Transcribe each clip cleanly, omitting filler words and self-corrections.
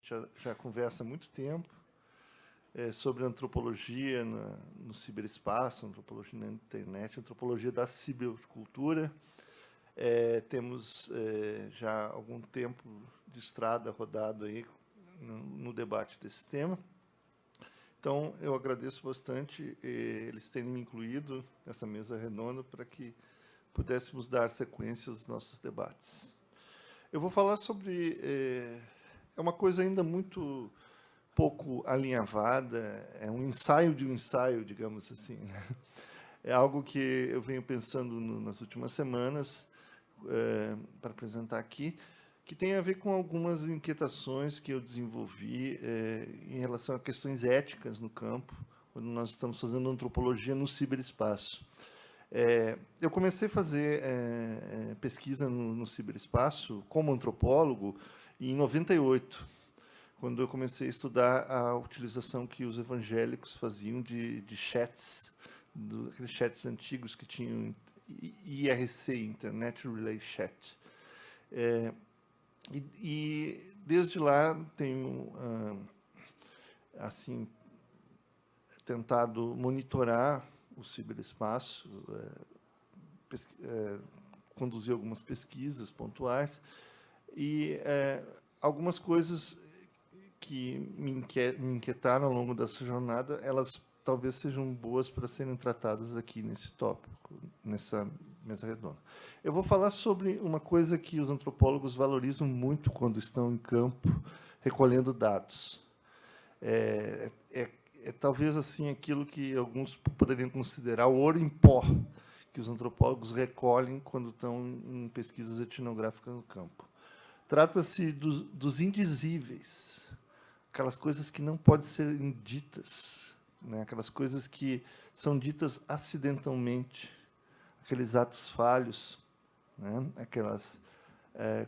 já conversa há muito tempo sobre antropologia no ciberespaço, antropologia na internet, antropologia da cibercultura. Temos já algum tempo de estrada rodado aí no debate desse tema. Então, eu agradeço bastante eles terem me incluído nessa mesa redonda para que pudéssemos dar sequência aos nossos debates. Eu vou falar sobre... É uma coisa ainda muito pouco alinhavada, é um ensaio de um ensaio, digamos assim. É algo que eu venho pensando nas últimas semanas para apresentar aqui, que tem a ver com algumas inquietações que eu desenvolvi em relação a questões éticas no campo, quando nós estamos fazendo antropologia no ciberespaço. Eu comecei a fazer pesquisa no ciberespaço como antropólogo em 98, quando eu comecei a estudar a utilização que os evangélicos faziam de chats, aqueles chats antigos que tinham IRC, Internet Relay Chat. E desde lá tenho assim tentado monitorar o ciberespaço, conduzir algumas pesquisas pontuais e algumas coisas que me inquietaram ao longo dessa jornada, elas talvez sejam boas para serem tratadas aqui nesse tópico, nessa mesa redonda. Eu vou falar sobre uma coisa que os antropólogos valorizam muito quando estão em campo, recolhendo dados. Talvez assim aquilo que alguns poderiam considerar o ouro em pó que os antropólogos recolhem quando estão em pesquisas etnográficas no campo. Trata-se dos indizíveis, aquelas coisas que não podem ser ditas, né? Aquelas coisas que são ditas acidentalmente, aqueles atos falhos, né? Aquelas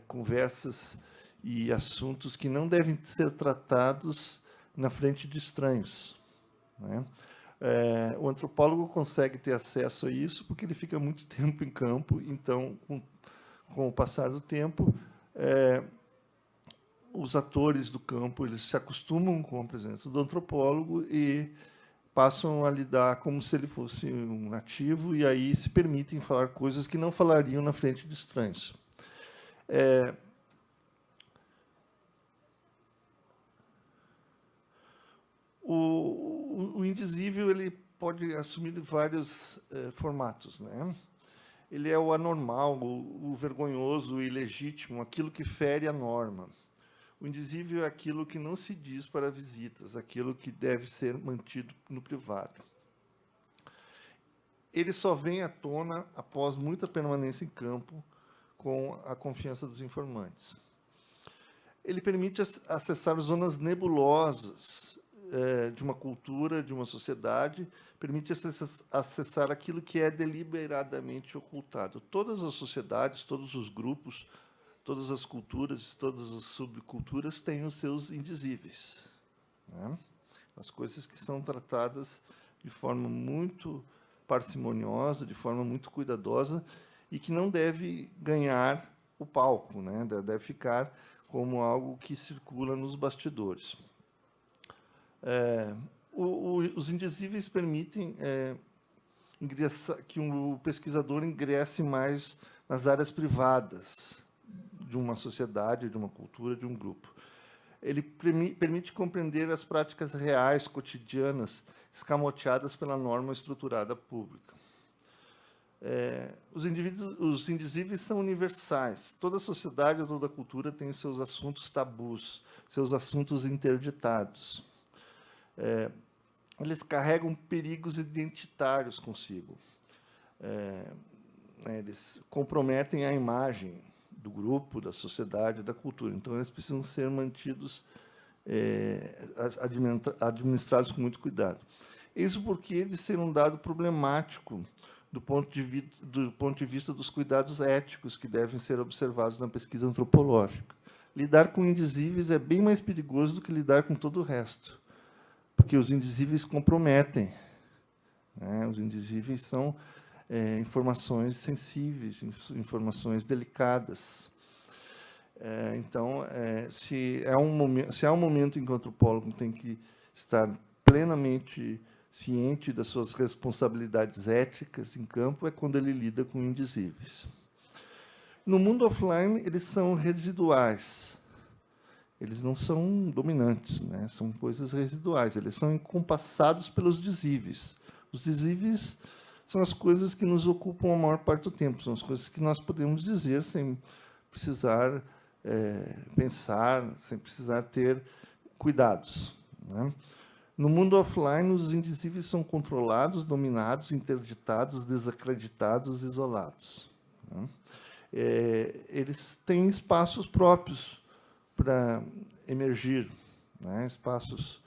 conversas e assuntos que não devem ser tratados na frente de estranhos, né? O antropólogo consegue ter acesso a isso porque ele fica muito tempo em campo, então, com o passar do tempo, os atores do campo eles se acostumam com a presença do antropólogo e passam a lidar como se ele fosse um nativo, e aí se permitem falar coisas que não falariam na frente de estranhos. O indizível ele pode assumir vários formatos, né? Ele é o anormal, o vergonhoso, o ilegítimo, aquilo que fere a norma. O indizível é aquilo que não se diz para visitas, aquilo que deve ser mantido no privado. Ele só vem à tona após muita permanência em campo, com a confiança dos informantes. Ele permite acessar zonas nebulosas de uma cultura, de uma sociedade, permite acessar aquilo que é deliberadamente ocultado. Todas as sociedades, todos os grupos, todas as culturas, todas as subculturas têm os seus indizíveis, né? As coisas que são tratadas de forma muito parcimoniosa, de forma muito cuidadosa, e que não deve ganhar o palco, né? Deve ficar como algo que circula nos bastidores. Os indizíveis permitem que o pesquisador ingresse mais nas áreas privadas de uma sociedade, de uma cultura, de um grupo. Ele permite compreender as práticas reais, cotidianas, escamoteadas pela norma estruturada pública. Os indizíveis são universais. Toda sociedade, toda cultura tem seus assuntos tabus, seus assuntos interditados. Eles carregam perigos identitários consigo. Eles comprometem a imagem do grupo, da sociedade, da cultura. Então, eles precisam ser mantidos, administrados com muito cuidado. Isso porque eles serem um dado problemático do ponto de vista dos cuidados éticos que devem ser observados na pesquisa antropológica. Lidar com indizíveis é bem mais perigoso do que lidar com todo o resto, porque os indizíveis comprometem, né? Os indizíveis são informações sensíveis, informações delicadas. Então, se há um momento em que o antropólogo tem que estar plenamente ciente das suas responsabilidades éticas em campo, é quando ele lida com indizíveis. No mundo offline, eles são residuais. Eles não são dominantes, né? São coisas residuais. Eles são encompassados pelos dizíveis. Os dizíveis são as coisas que nos ocupam a maior parte do tempo, são as coisas que nós podemos dizer sem precisar pensar, sem precisar ter cuidados, né? No mundo offline, os indizíveis são controlados, dominados, interditados, desacreditados, isolados, né? Eles têm espaços próprios para emergir, né? Espaços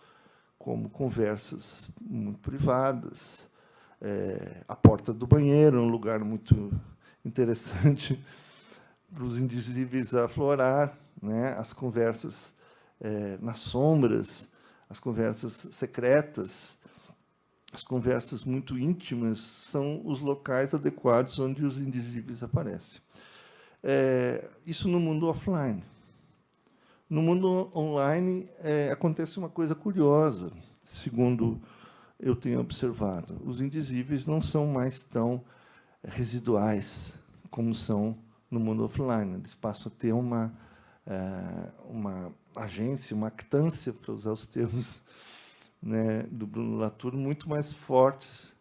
como conversas muito privadas, a porta do banheiro é um lugar muito interessante para os indizíveis aflorar, né? As conversas nas sombras, as conversas secretas, as conversas muito íntimas são os locais adequados onde os indizíveis aparecem. Isso no mundo offline. No mundo online, acontece uma coisa curiosa, segundo eu tenho observado. Os indizíveis não são mais tão residuais como são no mundo offline. Eles passam a ter uma agência, uma actância, para usar os termos, né, do Bruno Latour, muito mais fortes,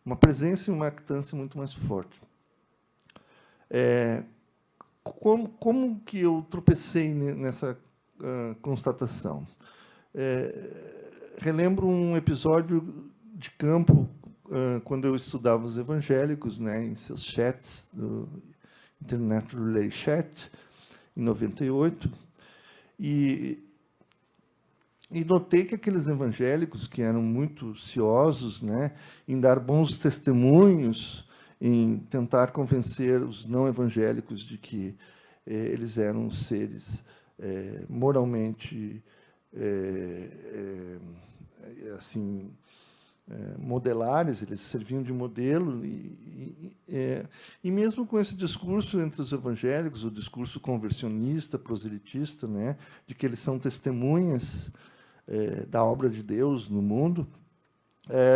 uma presença e uma actância muito mais forte. Como que eu tropecei nessa constatação? Relembro um episódio de campo quando eu estudava os evangélicos, né, em seus chats do Internet Relay Chat, em 98, e notei que aqueles evangélicos que eram muito ciosos, né, em dar bons testemunhos, em tentar convencer os não evangélicos de que eles eram seres moralmente assim, modelares, eles serviam de modelo, e mesmo com esse discurso entre os evangélicos, o discurso conversionista, proselitista, né, de que eles são testemunhas da obra de Deus no mundo,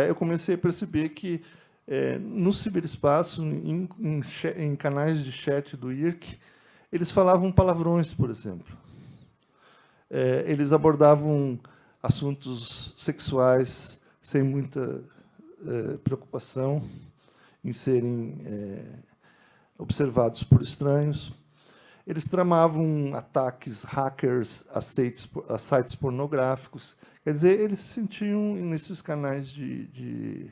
eu comecei a perceber que no ciberespaço, em canais de chat do IRC, eles falavam palavrões, por exemplo. Eles abordavam assuntos sexuais sem muita preocupação em serem observados por estranhos. Eles tramavam ataques hackers a sites pornográficos. Quer dizer, eles se sentiam, nesses canais de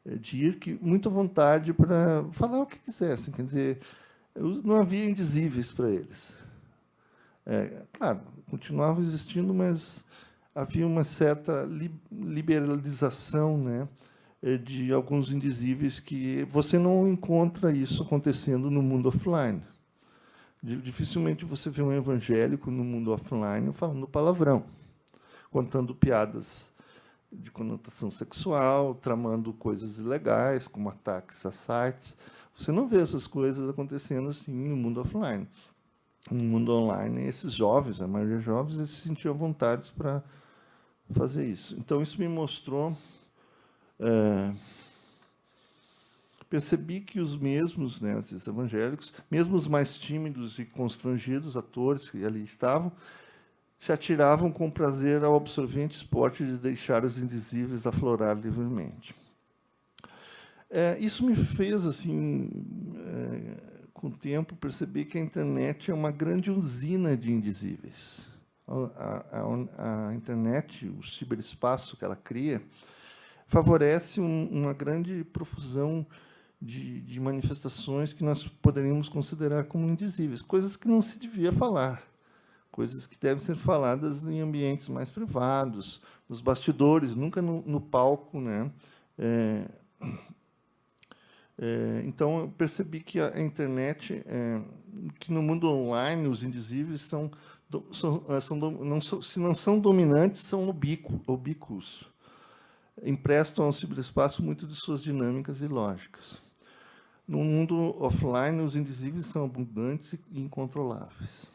IRC, muita vontade para falar o que quisessem. Quer dizer, não havia indizíveis para eles. Claro, continuava existindo, mas havia uma certa liberalização, né, de alguns indizíveis que você não encontra isso acontecendo no mundo offline. Dificilmente você vê um evangélico no mundo offline falando palavrão, contando piadas de conotação sexual, tramando coisas ilegais, como ataques a sites. Você não vê essas coisas acontecendo assim no mundo offline. No mundo online, esses jovens, a maioria jovens, eles se sentiam vontade para fazer isso. Então, isso me mostrou... percebi que os mesmos, né, esses evangélicos, mesmo os mais tímidos e constrangidos, atores que ali estavam, se atiravam com prazer ao absorvente esporte de deixar os indizíveis aflorar livremente. Isso me fez, assim, com o tempo, perceber que a internet é uma grande usina de indizíveis. A internet, o ciberespaço que ela cria, favorece uma grande profusão de manifestações que nós poderíamos considerar como indizíveis, coisas que não se devia falar, coisas que devem ser faladas em ambientes mais privados, nos bastidores, nunca no palco, né? Então, eu percebi que a internet, que no mundo online, os indizíveis se não são dominantes, são ubíquos. Emprestam ao ciberespaço muito de suas dinâmicas e lógicas. No mundo offline, os indizíveis são abundantes e incontroláveis.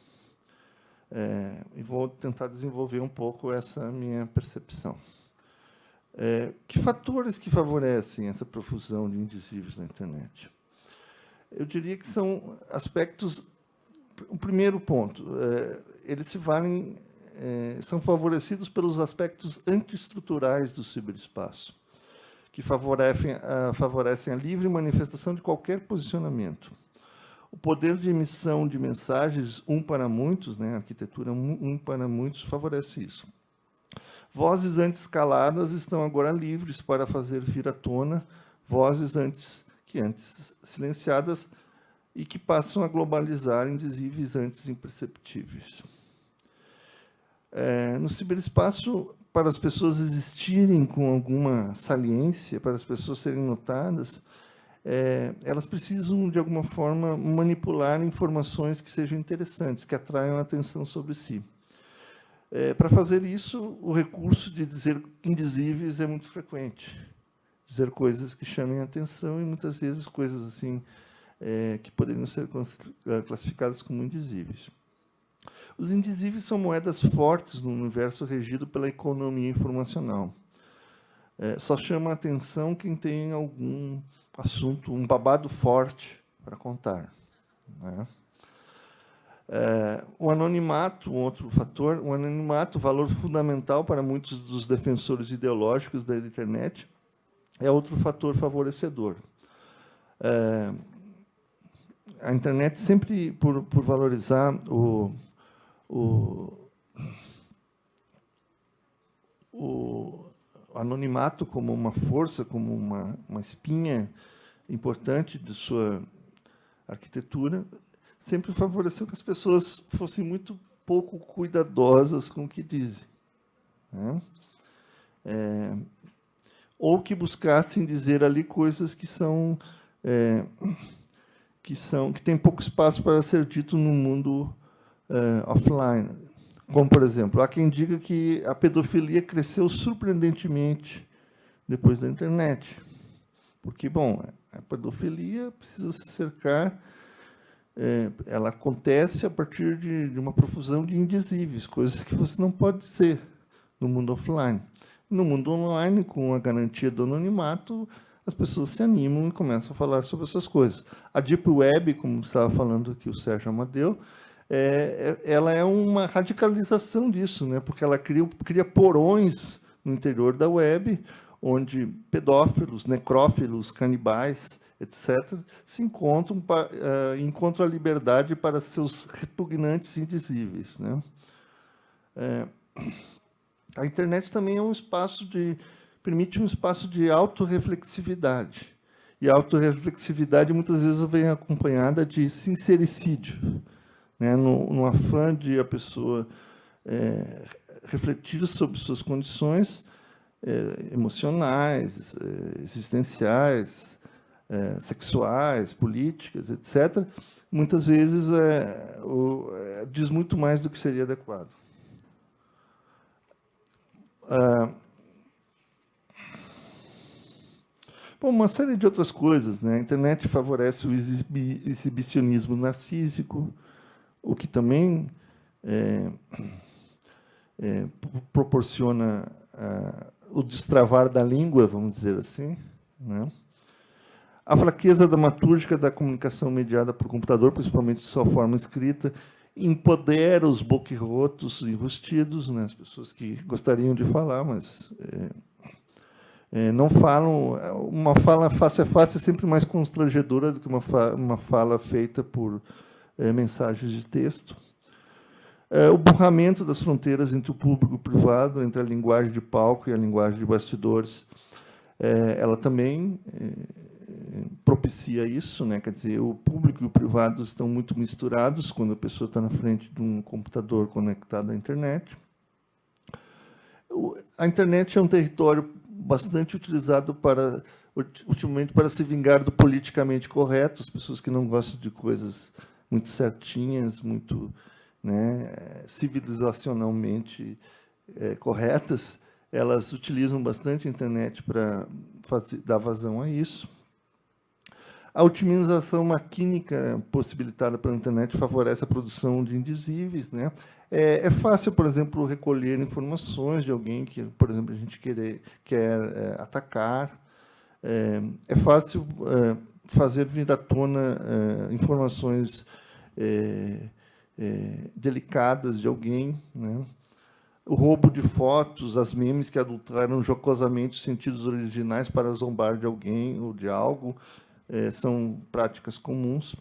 E vou tentar desenvolver um pouco essa minha percepção. Que fatores que favorecem essa profusão de indizíveis na internet? Eu diria que são aspectos... O primeiro ponto, eles são favorecidos pelos aspectos antiestruturais do ciberespaço, que favorecem a livre manifestação de qualquer posicionamento. O poder de emissão de mensagens um para muitos, a arquitetura um para muitos, favorece isso. Vozes antes caladas estão agora livres para fazer vir à tona vozes antes silenciadas e que passam a globalizar indizíveis antes imperceptíveis. No ciberespaço, para as pessoas existirem com alguma saliência, para as pessoas serem notadas, elas precisam, de alguma forma, manipular informações que sejam interessantes, que atraiam a atenção sobre si. Para fazer isso, o recurso de dizer indizíveis é muito frequente. Dizer coisas que chamem a atenção e, muitas vezes, coisas assim que poderiam ser classificadas como indizíveis. Os indizíveis são moedas fortes no universo regido pela economia informacional. Só chama a atenção quem tem algum assunto, um babado forte para contar. O anonimato, um outro fator, o anonimato, valor fundamental para muitos dos defensores ideológicos da internet, é outro fator favorecedor. A internet, sempre por valorizar o anonimato como uma força, como uma espinha importante de sua arquitetura, sempre favoreceu que as pessoas fossem muito pouco cuidadosas com o que dizem, ou que buscassem dizer ali coisas que têm pouco espaço para ser dito no mundo offline. Como, por exemplo, há quem diga que a pedofilia cresceu surpreendentemente depois da internet. Porque, bom, a pedofilia precisa se cercar, ela acontece a partir de uma profusão de indizíveis, coisas que você não pode dizer no mundo offline. No mundo online, com a garantia do anonimato, as pessoas se animam e começam a falar sobre essas coisas. A Deep Web, como estava falando aqui o Sérgio Amadeu, ela é uma radicalização disso, porque ela cria porões no interior da web, onde pedófilos, necrófilos, canibais, etc., se encontram a liberdade para seus repugnantes indizíveis. A internet também é um espaço permite um espaço de autorreflexividade. E a autorreflexividade, muitas vezes, vem acompanhada de sincericídio, no afã de a pessoa refletir sobre suas condições emocionais, existenciais, sexuais, políticas, etc., muitas vezes diz muito mais do que seria adequado. Bom, uma série de outras coisas. A internet favorece o exibicionismo narcísico, o que também proporciona o destravar da língua, vamos dizer assim. A fraqueza dramatúrgica da comunicação mediada por computador, principalmente de sua forma escrita, empodera os boquirrotos enrustidos, as pessoas que gostariam de falar, mas não falam. Uma fala face a face é sempre mais constrangedora do que uma fala feita por mensagens de texto. O burramento das fronteiras entre o público e o privado, entre a linguagem de palco e a linguagem de bastidores, ela também propicia isso, quer dizer, o público e o privado estão muito misturados quando a pessoa está na frente de um computador conectado à internet. A internet é um território bastante utilizado ultimamente para se vingar do politicamente correto, as pessoas que não gostam de coisas muito certinhas, muito civilizacionalmente corretas, elas utilizam bastante a internet para dar vazão a isso. A otimização maquínica possibilitada pela internet favorece a produção de indizíveis, né? É fácil, por exemplo, recolher informações de alguém que, por exemplo, a gente quer atacar. É fácil fazer vir à tona informações delicadas de alguém, né? O roubo de fotos, as memes que adulteram jocosamente os sentidos originais para zombar de alguém ou de algo, são práticas comuns.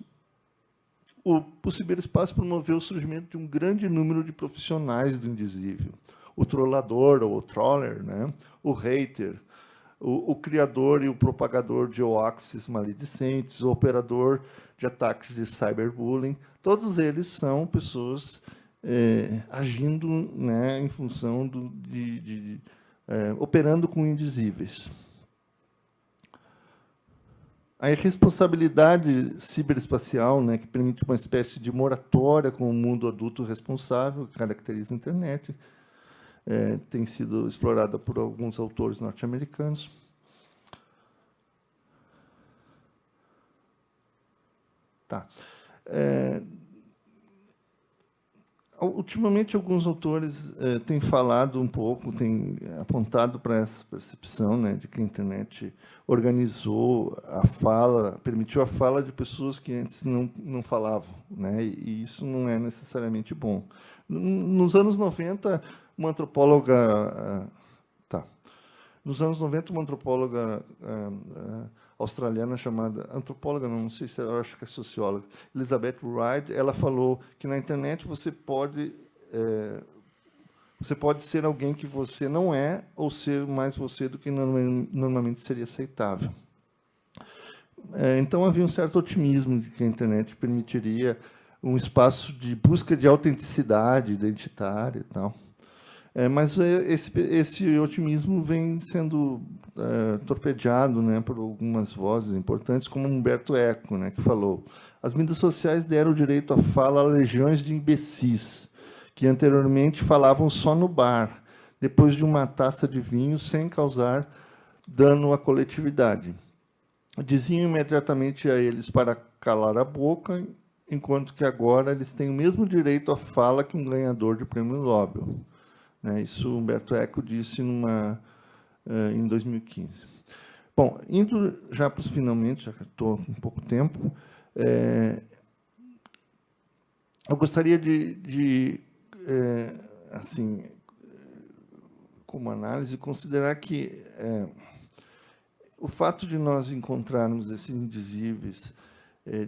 O ciberespaço promoveu o surgimento de um grande número de profissionais do indizível. O trollador, ou o troller, né? O hater, o criador e o propagador de hoaxes maledicentes, o operador de ataques de cyberbullying, todos eles são pessoas agindo, né, em função operando com indizíveis. A irresponsabilidade ciberespacial, né, que permite uma espécie de moratória com o mundo adulto responsável, que caracteriza a internet, tem sido explorada por alguns autores norte-americanos. Tá. Ultimamente, alguns autores têm falado um pouco, têm apontado para essa percepção, né, de que a internet organizou a fala, permitiu a fala de pessoas que antes não falavam, né, e isso não é necessariamente bom. Nos anos 90, uma antropóloga... Nos anos 90, uma antropóloga australiana chamada... Antropóloga, não sei se eu acho que é socióloga, Elizabeth Wright, ela falou que na internet você pode ser alguém que você não é ou ser mais você do que normalmente seria aceitável. Então, havia um certo otimismo de que a internet permitiria um espaço de busca de autenticidade identitária e tal. Mas esse otimismo vem sendo torpedeado, né, por algumas vozes importantes, como Humberto Eco, né, que falou: as mídias sociais deram o direito à fala a legiões de imbecis, que anteriormente falavam só no bar, depois de uma taça de vinho, sem causar dano à coletividade. Diziam imediatamente a eles para calar a boca, enquanto que agora eles têm o mesmo direito à fala que um ganhador de prêmio Nobel. Isso Humberto Eco disse em 2015. Bom, indo já para os finalmente, já que estou com pouco tempo, eu gostaria assim, como análise, considerar que o fato de nós encontrarmos esses indizíveis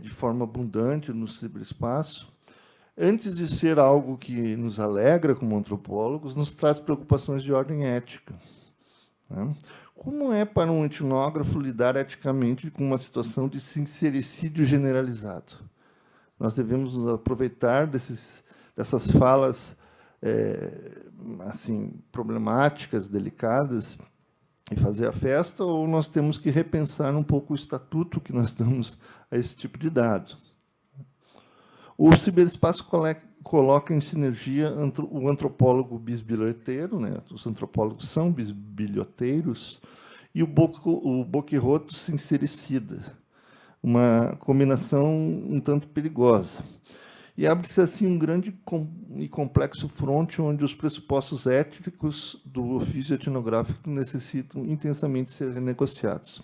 de forma abundante no ciberespaço, antes de ser algo que nos alegra como antropólogos, nos traz preocupações de ordem ética. Como é para um etnógrafo lidar eticamente com uma situação de sincericídio generalizado? Nós devemos nos aproveitar dessas falas assim, problemáticas, delicadas, e fazer a festa, ou nós temos que repensar um pouco o estatuto que nós damos a esse tipo de dados? O ciberespaço coloca em sinergia o antropólogo bisbilhoteiro, né? Os antropólogos são bisbilhoteiros, e o boquirroto sincericida, uma combinação um tanto perigosa. E abre-se, assim, um grande e complexo fronte onde os pressupostos éticos do ofício etnográfico necessitam intensamente ser renegociados.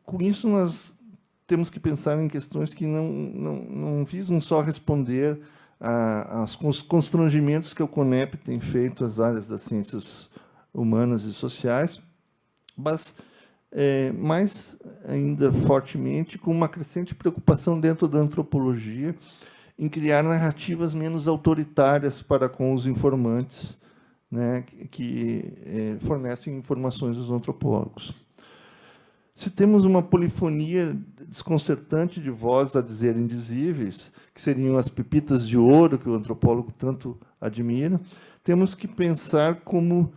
Com isso, nós temos que pensar em questões que não visam só responder aos constrangimentos que o CONEP tem feito às áreas das ciências humanas e sociais, mas mais ainda fortemente com uma crescente preocupação dentro da antropologia em criar narrativas menos autoritárias para com os informantes, né, que fornecem informações aos antropólogos. Se temos uma polifonia desconcertante de vozes a dizer indizíveis, que seriam as pepitas de ouro que o antropólogo tanto admira, temos que pensar como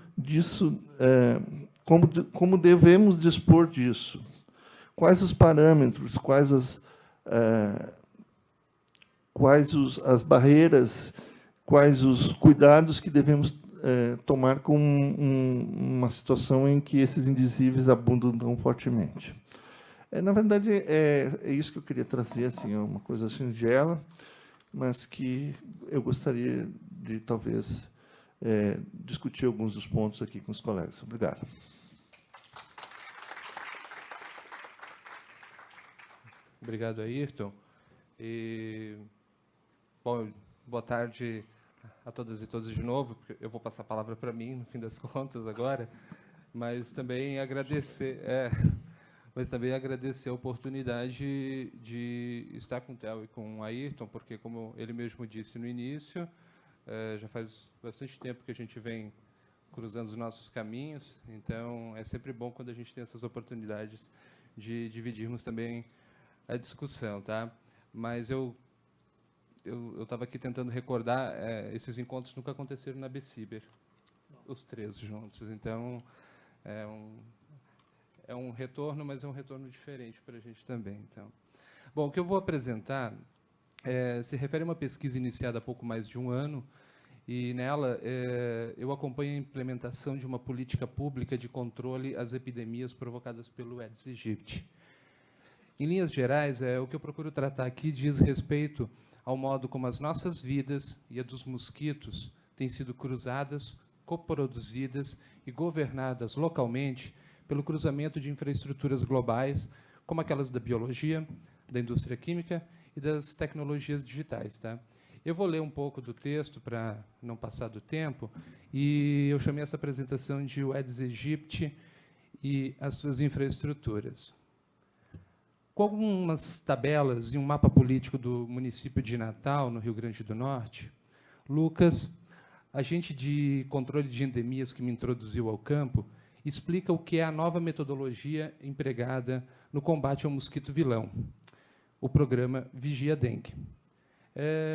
devemos dispor disso. Quais os parâmetros, quais as barreiras, quais os cuidados que devemos tomar com uma situação em que esses indizíveis abundam tão fortemente. Na verdade, é isso que eu queria trazer, assim, uma coisa singela, mas que eu gostaria de, talvez, discutir alguns dos pontos aqui com os colegas. Obrigado. Obrigado, Ayrton. Bom, boa tarde a todas e todos de novo, porque eu vou passar a palavra para mim, no fim das contas, agora, mas também agradecer, a oportunidade de estar com o Theo e com o Ayrton, porque, como ele mesmo disse no início, já faz bastante tempo que a gente vem cruzando os nossos caminhos, então é sempre bom quando a gente tem essas oportunidades de dividirmos também a discussão, tá? Mas eu estava aqui tentando recordar, esses encontros nunca aconteceram na BCiber, os três juntos, então é um retorno, mas é um retorno diferente para a gente também. Então, bom, o que eu vou apresentar se refere a uma pesquisa iniciada há pouco mais de um ano, e nela eu acompanho a implementação de uma política pública de controle às epidemias provocadas pelo Aedes aegypti. Em linhas gerais, o que eu procuro tratar aqui diz respeito ao modo como as nossas vidas e a dos mosquitos têm sido cruzadas, coproduzidas e governadas localmente pelo cruzamento de infraestruturas globais, como aquelas da biologia, da indústria química e das tecnologias digitais. Tá? Eu vou ler um pouco do texto para não passar do tempo, e eu chamei essa apresentação de o Aedes aegypti e as suas infraestruturas. Com algumas tabelas e um mapa político do município de Natal, no Rio Grande do Norte, Lucas, agente de controle de endemias que me introduziu ao campo, explica o que é a nova metodologia empregada no combate ao mosquito vilão, o programa Vigia Dengue.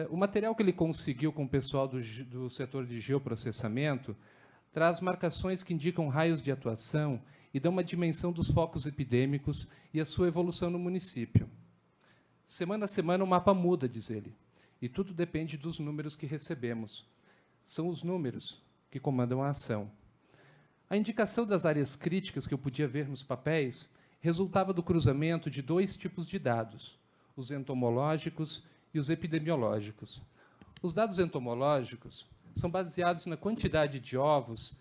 O material que ele conseguiu com o pessoal do setor de geoprocessamento traz marcações que indicam raios de atuação e dão uma dimensão dos focos epidêmicos e a sua evolução no município. Semana a semana o mapa muda, diz ele, e tudo depende dos números que recebemos. São os números que comandam a ação. A indicação das áreas críticas que eu podia ver nos papéis resultava do cruzamento de dois tipos de dados, os entomológicos e os epidemiológicos. Os dados entomológicos são baseados na quantidade de ovos,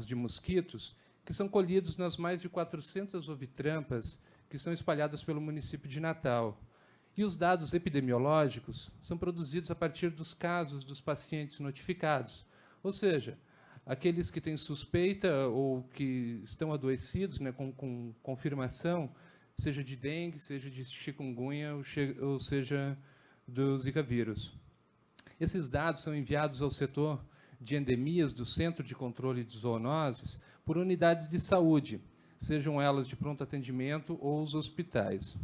de mosquitos, que são colhidos nas mais de 400 ovitrampas que são espalhadas pelo município de Natal. E os dados epidemiológicos são produzidos a partir dos casos dos pacientes notificados, ou seja, aqueles que têm suspeita ou que estão adoecidos, né, com confirmação, seja de dengue, seja de chikungunya, ou seja do Zika vírus. Esses dados são enviados ao setor de endemias do Centro de Controle de Zoonoses por unidades de saúde, sejam elas de pronto atendimento ou os hospitais.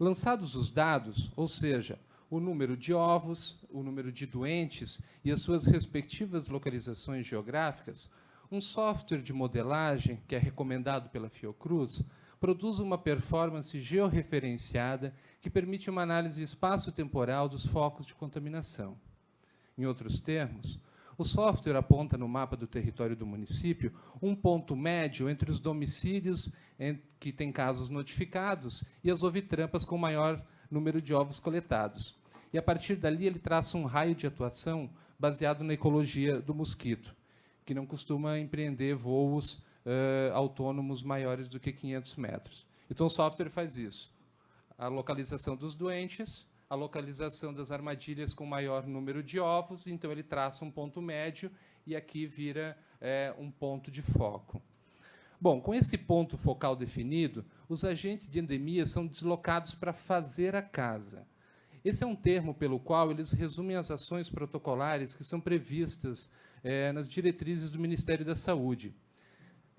Lançados os dados, ou seja, o número de ovos, o número de doentes e as suas respectivas localizações geográficas, um software de modelagem, que é recomendado pela Fiocruz, produz uma performance georreferenciada que permite uma análise espaço-temporal dos focos de contaminação. Em outros termos, o software aponta no mapa do território do município um ponto médio entre os domicílios que têm casos notificados e as ovitrampas com maior número de ovos coletados. E, a partir dali, ele traça um raio de atuação baseado na ecologia do mosquito, que não costuma empreender voos autônomos maiores do que 500 metros. Então, o software faz isso. A localização dos doentes, a localização das armadilhas com maior número de ovos, então ele traça um ponto médio e aqui vira um ponto de foco. Bom, com esse ponto focal definido, os agentes de endemia são deslocados para fazer a casa. Esse é um termo pelo qual eles resumem as ações protocolares que são previstas nas diretrizes do Ministério da Saúde.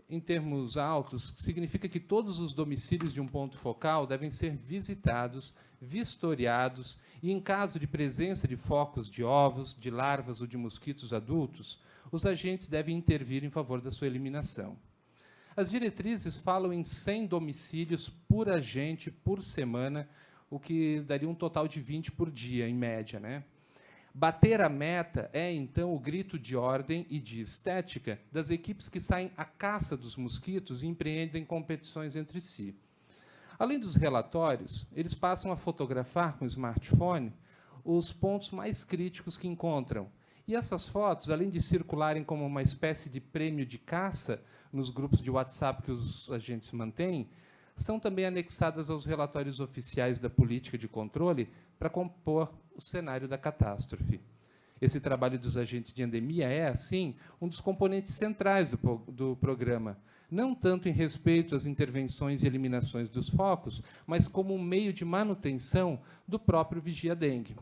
Em termos altos, significa que todos os domicílios de um ponto focal devem ser visitados, vistoriados e, em caso de presença de focos de ovos, de larvas ou de mosquitos adultos, os agentes devem intervir em favor da sua eliminação. As diretrizes falam em 100 domicílios por agente por semana, o que daria um total de 20 por dia, em média, né? Bater a meta é, então, o grito de ordem e de estética das equipes que saem à caça dos mosquitos e empreendem competições entre si. Além dos relatórios, eles passam a fotografar com o smartphone os pontos mais críticos que encontram. E essas fotos, além de circularem como uma espécie de prêmio de caça nos grupos de WhatsApp que os agentes mantêm, são também anexadas aos relatórios oficiais da política de controle para compor o cenário da catástrofe. Esse trabalho dos agentes de endemia é, assim, um dos componentes centrais do programa, não tanto em respeito às intervenções e eliminações dos focos, mas como um meio de manutenção do próprio Vigia-Dengue.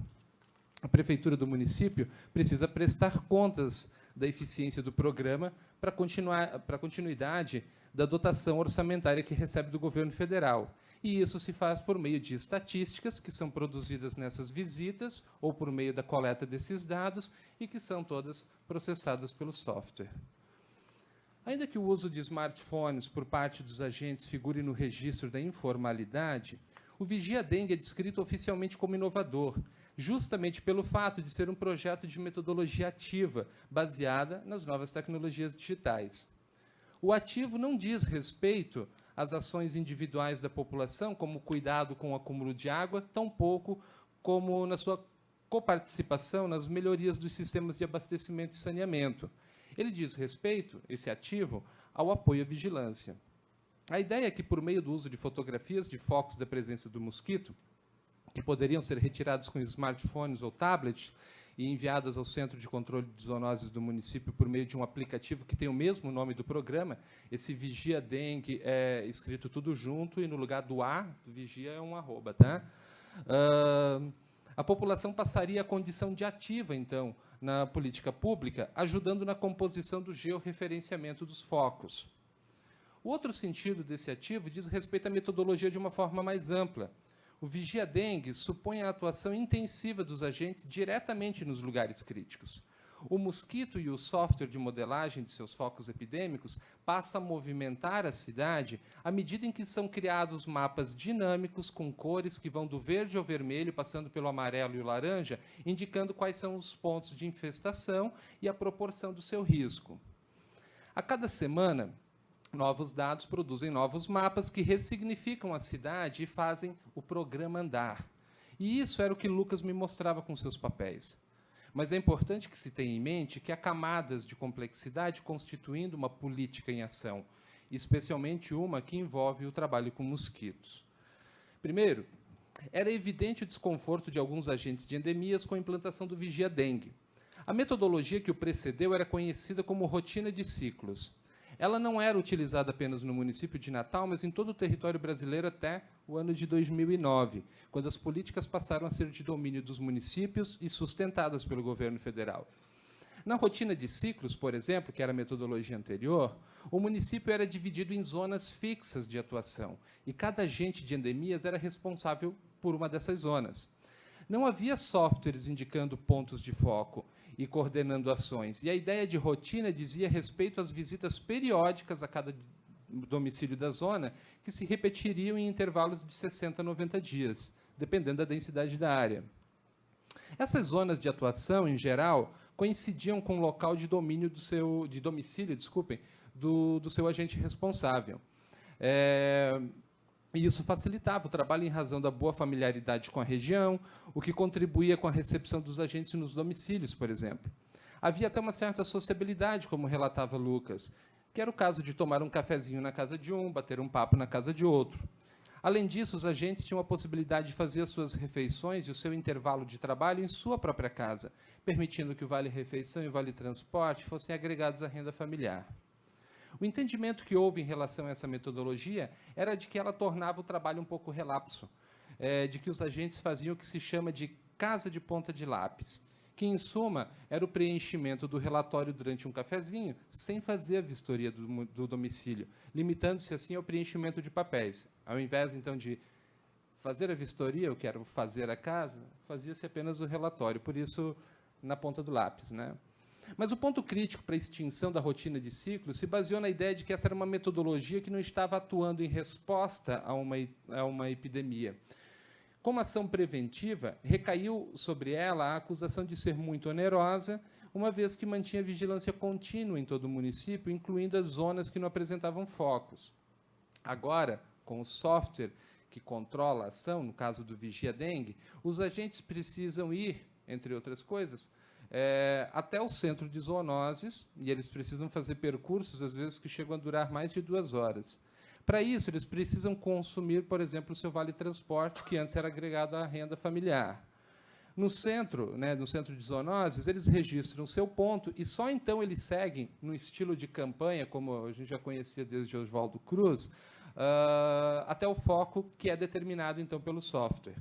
A prefeitura do município precisa prestar contas da eficiência do programa para a continuidade da dotação orçamentária que recebe do governo federal. E isso se faz por meio de estatísticas que são produzidas nessas visitas ou por meio da coleta desses dados e que são todas processadas pelo software. Ainda que o uso de smartphones por parte dos agentes figure no registro da informalidade, o Vigia-Dengue é descrito oficialmente como inovador, justamente pelo fato de ser um projeto de metodologia ativa, baseada nas novas tecnologias digitais. O ativo não diz respeito às ações individuais da população, como o cuidado com o acúmulo de água, tampouco como na sua coparticipação nas melhorias dos sistemas de abastecimento e saneamento. Ele diz respeito, esse ativo, ao apoio à vigilância. A ideia é que, por meio do uso de fotografias de focos da presença do mosquito, que poderiam ser retirados com smartphones ou tablets e enviadas ao Centro de Controle de Zoonoses do município por meio de um aplicativo que tem o mesmo nome do programa, esse Vigia-Dengue é escrito tudo junto e no lugar do A, do Vigia, é um arroba, tá? A população passaria a condição de ativa, então, na política pública, ajudando na composição do georreferenciamento dos focos. O outro sentido desse ativo diz respeito à metodologia de uma forma mais ampla. O Vigia-Dengue supõe a atuação intensiva dos agentes diretamente nos lugares críticos. O mosquito e o software de modelagem de seus focos epidêmicos passa a movimentar a cidade à medida em que são criados mapas dinâmicos com cores que vão do verde ao vermelho, passando pelo amarelo e o laranja, indicando quais são os pontos de infestação e a proporção do seu risco. A cada semana, novos dados produzem novos mapas que ressignificam a cidade e fazem o programa andar. E isso era o que Lucas me mostrava com seus papéis. Mas é importante que se tenha em mente que há camadas de complexidade constituindo uma política em ação, especialmente uma que envolve o trabalho com mosquitos. Primeiro, era evidente o desconforto de alguns agentes de endemias com a implantação do Vigia-Dengue. A metodologia que o precedeu era conhecida como rotina de ciclos. Ela não era utilizada apenas no município de Natal, mas em todo o território brasileiro até o ano de 2009, quando as políticas passaram a ser de domínio dos municípios e sustentadas pelo governo federal. Na rotina de ciclos, por exemplo, que era a metodologia anterior, o município era dividido em zonas fixas de atuação, e cada agente de endemias era responsável por uma dessas zonas. Não havia softwares indicando pontos de foco e coordenando ações, e a ideia de rotina dizia respeito às visitas periódicas a cada domicílio da zona, que se repetiriam em intervalos de 60 a 90 dias, dependendo da densidade da área. Essas zonas de atuação, em geral, coincidiam com o local de domínio do seu agente responsável. E isso facilitava o trabalho em razão da boa familiaridade com a região, o que contribuía com a recepção dos agentes nos domicílios, por exemplo. Havia até uma certa sociabilidade, como relatava Lucas, que era o caso de tomar um cafezinho na casa de um, bater um papo na casa de outro. Além disso, os agentes tinham a possibilidade de fazer as suas refeições e o seu intervalo de trabalho em sua própria casa, permitindo que o vale-refeição e o vale-transporte fossem agregados à renda familiar. O entendimento que houve em relação a essa metodologia era de que ela tornava o trabalho um pouco relapso, de que os agentes faziam o que se chama de casa de ponta de lápis, que, em suma, era o preenchimento do relatório durante um cafezinho, sem fazer a vistoria do domicílio, limitando-se, assim, ao preenchimento de papéis. Ao invés, então, de fazer a vistoria, eu quero fazer a casa, fazia-se apenas o relatório, por isso, na ponta do lápis, né? Mas o ponto crítico para a extinção da rotina de ciclos se baseou na ideia de que essa era uma metodologia que não estava atuando em resposta a uma epidemia. Como ação preventiva, recaiu sobre ela a acusação de ser muito onerosa, uma vez que mantinha vigilância contínua em todo o município, incluindo as zonas que não apresentavam focos. Agora, com o software que controla a ação, no caso do Vigia Dengue, os agentes precisam ir, entre outras coisas, até o centro de zoonoses, e eles precisam fazer percursos, às vezes, que chegam a durar mais de 2 horas. Para isso, eles precisam consumir, por exemplo, o seu vale-transporte, que antes era agregado à renda familiar. No centro, no centro de zoonoses, eles registram o seu ponto e só então eles seguem, no estilo de campanha, como a gente já conhecia desde Oswaldo Cruz, até o foco que é determinado, então, pelo software.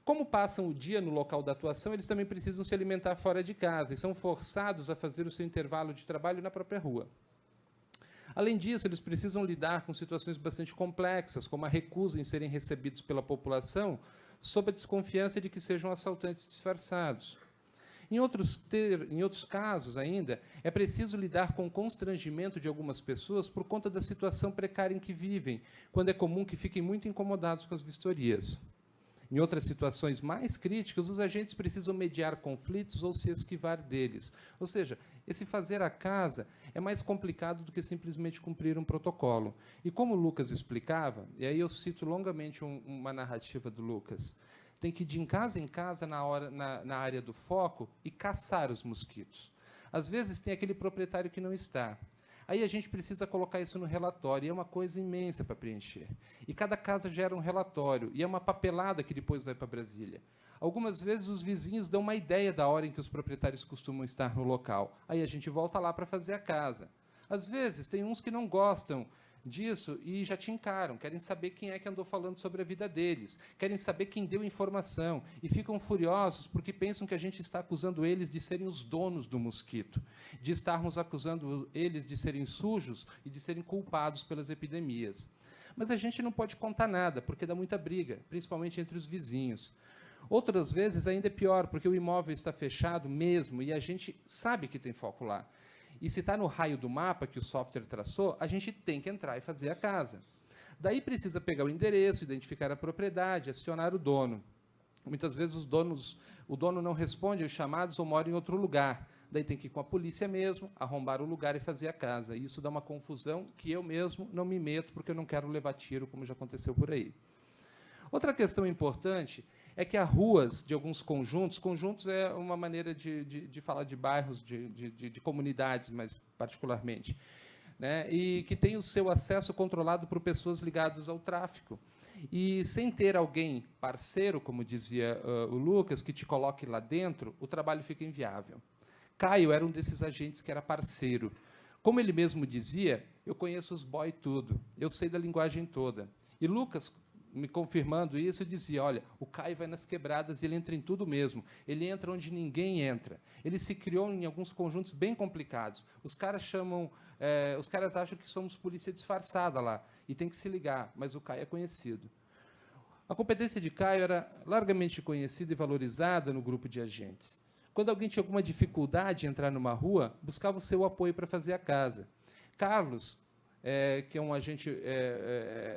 Como passam o dia no local da atuação, eles também precisam se alimentar fora de casa e são forçados a fazer o seu intervalo de trabalho na própria rua. Além disso, eles precisam lidar com situações bastante complexas, como a recusa em serem recebidos pela população, sob a desconfiança de que sejam assaltantes disfarçados. Em outros casos, ainda, é preciso lidar com o constrangimento de algumas pessoas por conta da situação precária em que vivem, quando é comum que fiquem muito incomodados com as vistorias. Em outras situações mais críticas, os agentes precisam mediar conflitos ou se esquivar deles. Ou seja, esse fazer a casa é mais complicado do que simplesmente cumprir um protocolo. E como o Lucas explicava, e aí eu cito longamente uma narrativa do Lucas, tem que ir de em casa na área do foco e caçar os mosquitos. Às vezes tem aquele proprietário que não está. Aí a gente precisa colocar isso no relatório, e é uma coisa imensa para preencher. E cada casa gera um relatório, e é uma papelada que depois vai para Brasília. Algumas vezes os vizinhos dão uma ideia da hora em que os proprietários costumam estar no local. Aí a gente volta lá para fazer a casa. Às vezes tem uns que não gostam disso e já te encaram, querem saber quem é que andou falando sobre a vida deles, querem saber quem deu informação e ficam furiosos porque pensam que a gente está acusando eles de serem os donos do mosquito, de estarmos acusando eles de serem sujos e de serem culpados pelas epidemias. Mas a gente não pode contar nada, porque dá muita briga, principalmente entre os vizinhos. Outras vezes ainda é pior, porque o imóvel está fechado mesmo e a gente sabe que tem foco lá. E se está no raio do mapa que o software traçou, a gente tem que entrar e fazer a casa. Daí precisa pegar o endereço, identificar a propriedade, acionar o dono. Muitas vezes o dono não responde aos chamados ou mora em outro lugar. Daí tem que ir com a polícia mesmo, arrombar o lugar e fazer a casa. E isso dá uma confusão que eu mesmo não me meto, porque eu não quero levar tiro, como já aconteceu por aí. Outra questão importante é que há ruas de alguns conjuntos é uma maneira de falar de bairros, de comunidades, mais particularmente, e que tem o seu acesso controlado por pessoas ligadas ao tráfico. E sem ter alguém parceiro, como dizia o Lucas, que te coloque lá dentro, o trabalho fica inviável. Caio era um desses agentes que era parceiro. Como ele mesmo dizia, eu conheço os boy tudo, eu sei da linguagem toda. E Lucas, me confirmando isso, dizia, olha, o Caio vai nas quebradas e ele entra em tudo mesmo. Ele entra onde ninguém entra. Ele se criou em alguns conjuntos bem complicados. Os caras acham que somos polícia disfarçada lá, e tem que se ligar, mas o Caio é conhecido. A competência de Caio era largamente conhecida e valorizada no grupo de agentes. Quando alguém tinha alguma dificuldade em entrar numa rua, buscava o seu apoio para fazer a casa. Carlos, que é um agente,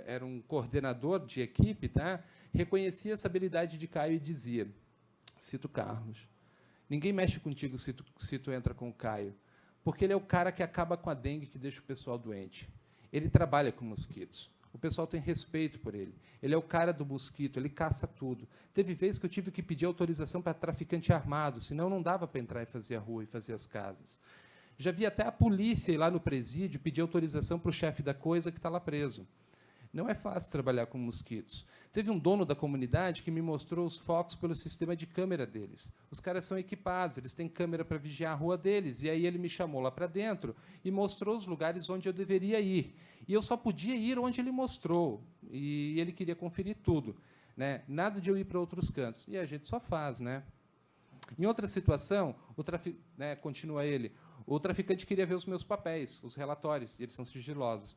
era um coordenador de equipe, reconhecia essa habilidade de Caio e dizia, cito Carlos, ninguém mexe contigo se tu entra com o Caio, porque ele é o cara que acaba com a dengue, que deixa o pessoal doente. Ele trabalha com mosquitos. O pessoal tem respeito por ele. Ele é o cara do mosquito, ele caça tudo. Teve vez que eu tive que pedir autorização para traficante armado, senão não dava para entrar e fazer a rua e fazer as casas. Já vi até a polícia ir lá no presídio pedir autorização para o chefe da coisa que está lá preso. Não é fácil trabalhar com mosquitos. Teve um dono da comunidade que me mostrou os focos pelo sistema de câmera deles. Os caras são equipados, eles têm câmera para vigiar a rua deles. E aí ele me chamou lá para dentro e mostrou os lugares onde eu deveria ir. E eu só podia ir onde ele mostrou. E ele queria conferir tudo. Nada de eu ir para outros cantos. E a gente só faz. Em outra situação, continua ele, o traficante queria ver os meus papéis, os relatórios, e eles são sigilosos.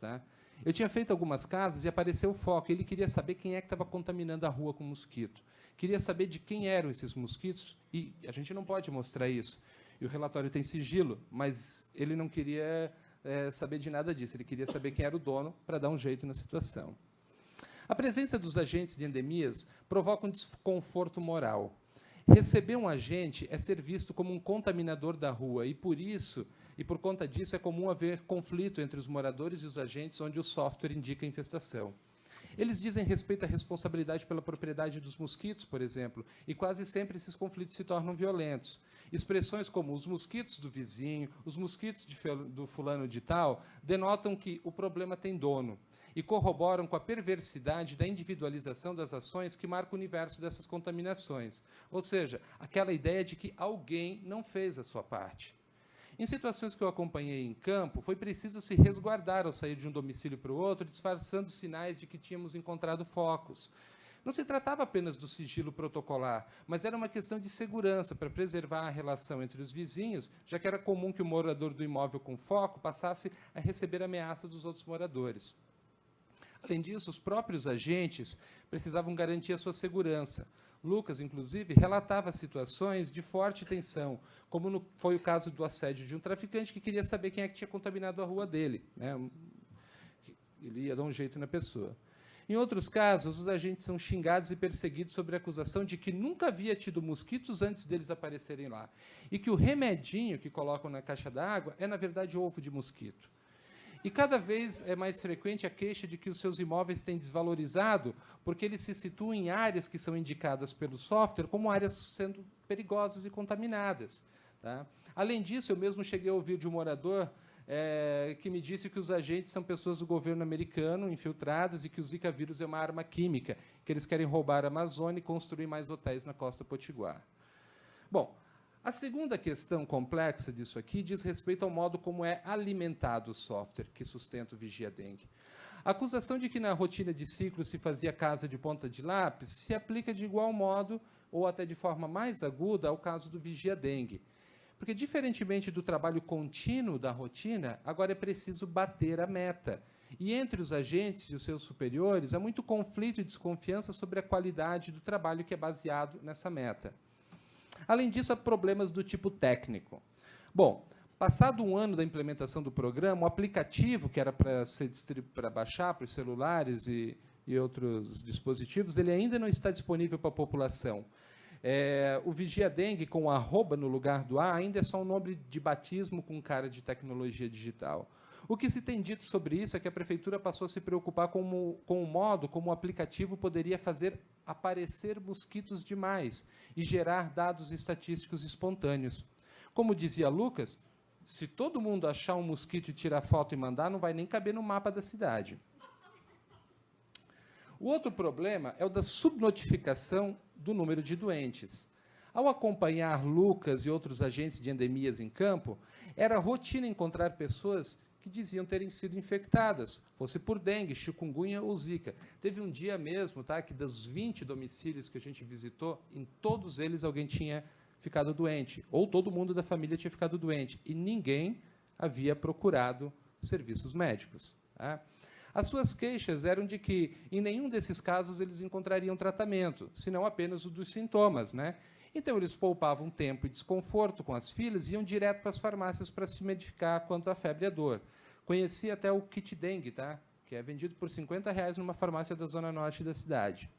Eu tinha feito algumas casas e apareceu o foco. Ele queria saber quem é que estava contaminando a rua com mosquito. Queria saber de quem eram esses mosquitos, e a gente não pode mostrar isso. E o relatório tem sigilo, mas ele não queria saber de nada disso. Ele queria saber quem era o dono para dar um jeito na situação. A presença dos agentes de endemias provoca um desconforto moral. Receber um agente é ser visto como um contaminador da rua, e por conta disso, é comum haver conflito entre os moradores e os agentes onde o software indica a infestação. Eles dizem respeito à responsabilidade pela propriedade dos mosquitos, por exemplo, e quase sempre esses conflitos se tornam violentos. Expressões como os mosquitos do vizinho, os mosquitos do fulano de tal, denotam que o problema tem dono e corroboram com a perversidade da individualização das ações que marca o universo dessas contaminações. Ou seja, aquela ideia de que alguém não fez a sua parte. Em situações que eu acompanhei em campo, foi preciso se resguardar ao sair de um domicílio para o outro, disfarçando sinais de que tínhamos encontrado focos. Não se tratava apenas do sigilo protocolar, mas era uma questão de segurança para preservar a relação entre os vizinhos, já que era comum que o morador do imóvel com foco passasse a receber ameaça dos outros moradores. Além disso, os próprios agentes precisavam garantir a sua segurança. Lucas, inclusive, relatava situações de forte tensão, como foi o caso do assédio de um traficante que queria saber quem é que tinha contaminado a rua dele, né? Ele ia dar um jeito na pessoa. Em outros casos, os agentes são xingados e perseguidos sobre a acusação de que nunca havia tido mosquitos antes deles aparecerem lá, e que o remedinho que colocam na caixa d'água é, na verdade, ovo de mosquito. E cada vez é mais frequente a queixa de que os seus imóveis têm desvalorizado porque eles se situam em áreas que são indicadas pelo software como áreas sendo perigosas e contaminadas. Tá? Além disso, eu mesmo cheguei a ouvir de um morador que me disse que os agentes são pessoas do governo americano infiltradas e que o Zika vírus é uma arma química, que eles querem roubar a Amazônia e construir mais hotéis na Costa Potiguar. Bom, a segunda questão complexa disso aqui diz respeito ao modo como é alimentado o software que sustenta o Vigia Dengue. A acusação de que na rotina de ciclo se fazia casa de ponta de lápis se aplica de igual modo, ou até de forma mais aguda, ao caso do Vigia Dengue. Porque, diferentemente do trabalho contínuo da rotina, agora é preciso bater a meta. E entre os agentes e os seus superiores, há muito conflito e desconfiança sobre a qualidade do trabalho que é baseado nessa meta. Além disso, há problemas do tipo técnico. Bom, passado um ano da implementação do programa, o aplicativo, que era para baixar para os celulares e outros dispositivos, ele ainda não está disponível para a população. O Vigia Dengue, com o @ no lugar do A, ainda é só um nome de batismo com cara de tecnologia digital. O que se tem dito sobre isso é que a Prefeitura passou a se preocupar com o modo como o aplicativo poderia fazer aparecer mosquitos demais e gerar dados estatísticos espontâneos. Como dizia Lucas, se todo mundo achar um mosquito e tirar foto e mandar, não vai nem caber no mapa da cidade. O outro problema é o da subnotificação do número de doentes. Ao acompanhar Lucas e outros agentes de endemias em campo, era rotina encontrar pessoas que diziam terem sido infectadas, fosse por dengue, chikungunya ou zika. Teve um dia mesmo, tá, que dos 20 domicílios que a gente visitou, em todos eles alguém tinha ficado doente, ou todo mundo da família tinha ficado doente, e ninguém havia procurado serviços médicos. Tá? As suas queixas eram de que, em nenhum desses casos, eles encontrariam tratamento, senão apenas o dos sintomas, né? Então, eles poupavam tempo e desconforto com as filas e iam direto para as farmácias para se medicar quanto à febre e à dor. Conheci até o kit dengue, tá? Que é vendido por R$50 numa farmácia da zona norte da cidade.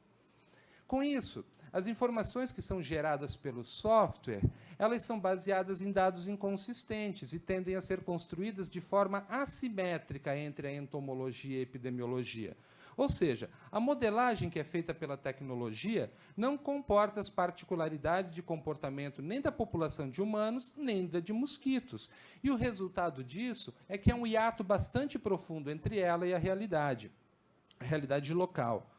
Com isso, as informações que são geradas pelo software, elas são baseadas em dados inconsistentes e tendem a ser construídas de forma assimétrica entre a entomologia e a epidemiologia. Ou seja, a modelagem que é feita pela tecnologia não comporta as particularidades de comportamento nem da população de humanos, nem da de mosquitos. E o resultado disso é que há um hiato bastante profundo entre ela e a realidade local.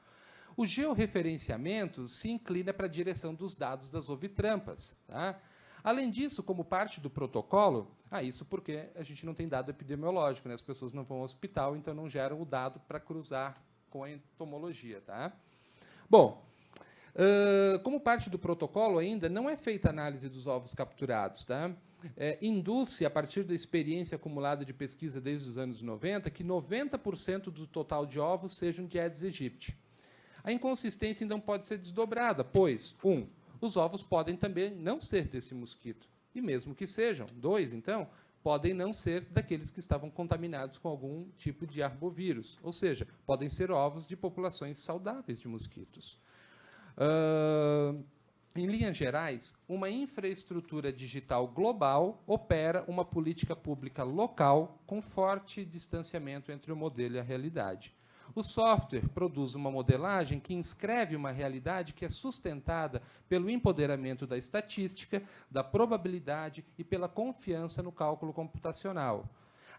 O georreferenciamento se inclina para a direção dos dados das ovitrampas. Tá? Além disso, como parte do protocolo, isso porque a gente não tem dado epidemiológico, né? As pessoas não vão ao hospital, então não geram o dado para cruzar com a entomologia. Tá? Bom, como parte do protocolo ainda, não é feita análise dos ovos capturados. Tá? Induz-se, a partir da experiência acumulada de pesquisa desde os anos 90, que 90% do total de ovos sejam de Aedes aegypti. A inconsistência, então, pode ser desdobrada, pois, 1, os ovos podem também não ser desse mosquito. E mesmo que sejam, 2, então, podem não ser daqueles que estavam contaminados com algum tipo de arbovírus. Ou seja, podem ser ovos de populações saudáveis de mosquitos. Em linhas gerais, uma infraestrutura digital global opera uma política pública local com forte distanciamento entre o modelo e a realidade. O software produz uma modelagem que inscreve uma realidade que é sustentada pelo empoderamento da estatística, da probabilidade e pela confiança no cálculo computacional.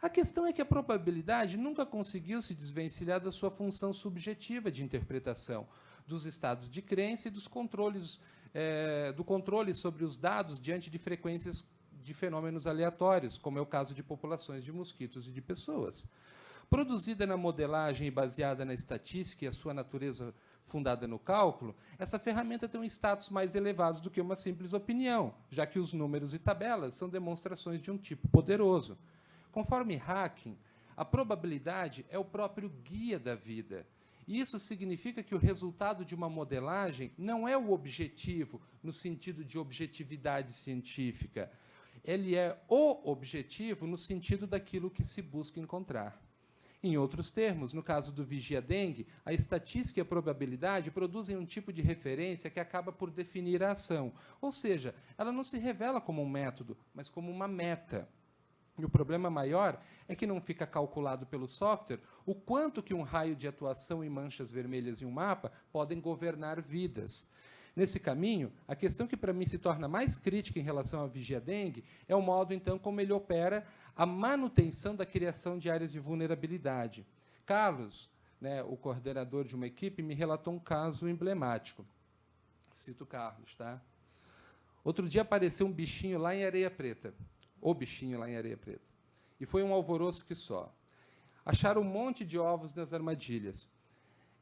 A questão é que a probabilidade nunca conseguiu se desvencilhar da sua função subjetiva de interpretação, dos estados de crença e dos controles, do controle sobre os dados diante de frequências de fenômenos aleatórios, como é o caso de populações de mosquitos e de pessoas. Produzida na modelagem e baseada na estatística e a sua natureza fundada no cálculo, essa ferramenta tem um status mais elevado do que uma simples opinião, já que os números e tabelas são demonstrações de um tipo poderoso. Conforme Hacking, a probabilidade é o próprio guia da vida. Isso significa que o resultado de uma modelagem não é o objetivo no sentido de objetividade científica. Ele é o objetivo no sentido daquilo que se busca encontrar. Em outros termos, no caso do vigia-dengue, a estatística e a probabilidade produzem um tipo de referência que acaba por definir a ação. Ou seja, ela não se revela como um método, mas como uma meta. E o problema maior é que não fica calculado pelo software o quanto que um raio de atuação e manchas vermelhas em um mapa podem governar vidas. Nesse caminho, a questão que para mim se torna mais crítica em relação ao vigia-dengue é o modo, então, como ele opera a manutenção da criação de áreas de vulnerabilidade. Carlos, né, o coordenador de uma equipe, me relatou um caso emblemático. Cito Carlos, tá? Outro dia apareceu um bichinho lá em Areia Preta. O bichinho lá em Areia Preta. E foi um alvoroço que só. Acharam um monte de ovos nas armadilhas.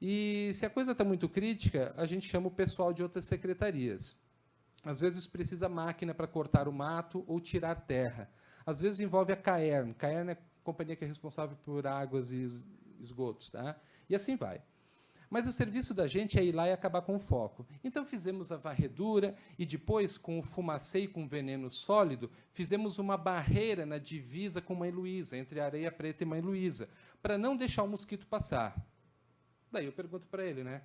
E, se a coisa está muito crítica, a gente chama o pessoal de outras secretarias. Às vezes precisa máquina para cortar o mato ou tirar terra. Às vezes envolve a Caern. Caern é a companhia que é responsável por águas e esgotos. Tá? E assim vai. Mas o serviço da gente é ir lá e acabar com o foco. Então, fizemos a varredura e, depois, com o fumacê e com o veneno sólido, fizemos uma barreira na divisa com Mãe Luísa, entre Areia Preta e Mãe Luísa, para não deixar o mosquito passar. Daí eu pergunto para ele, né?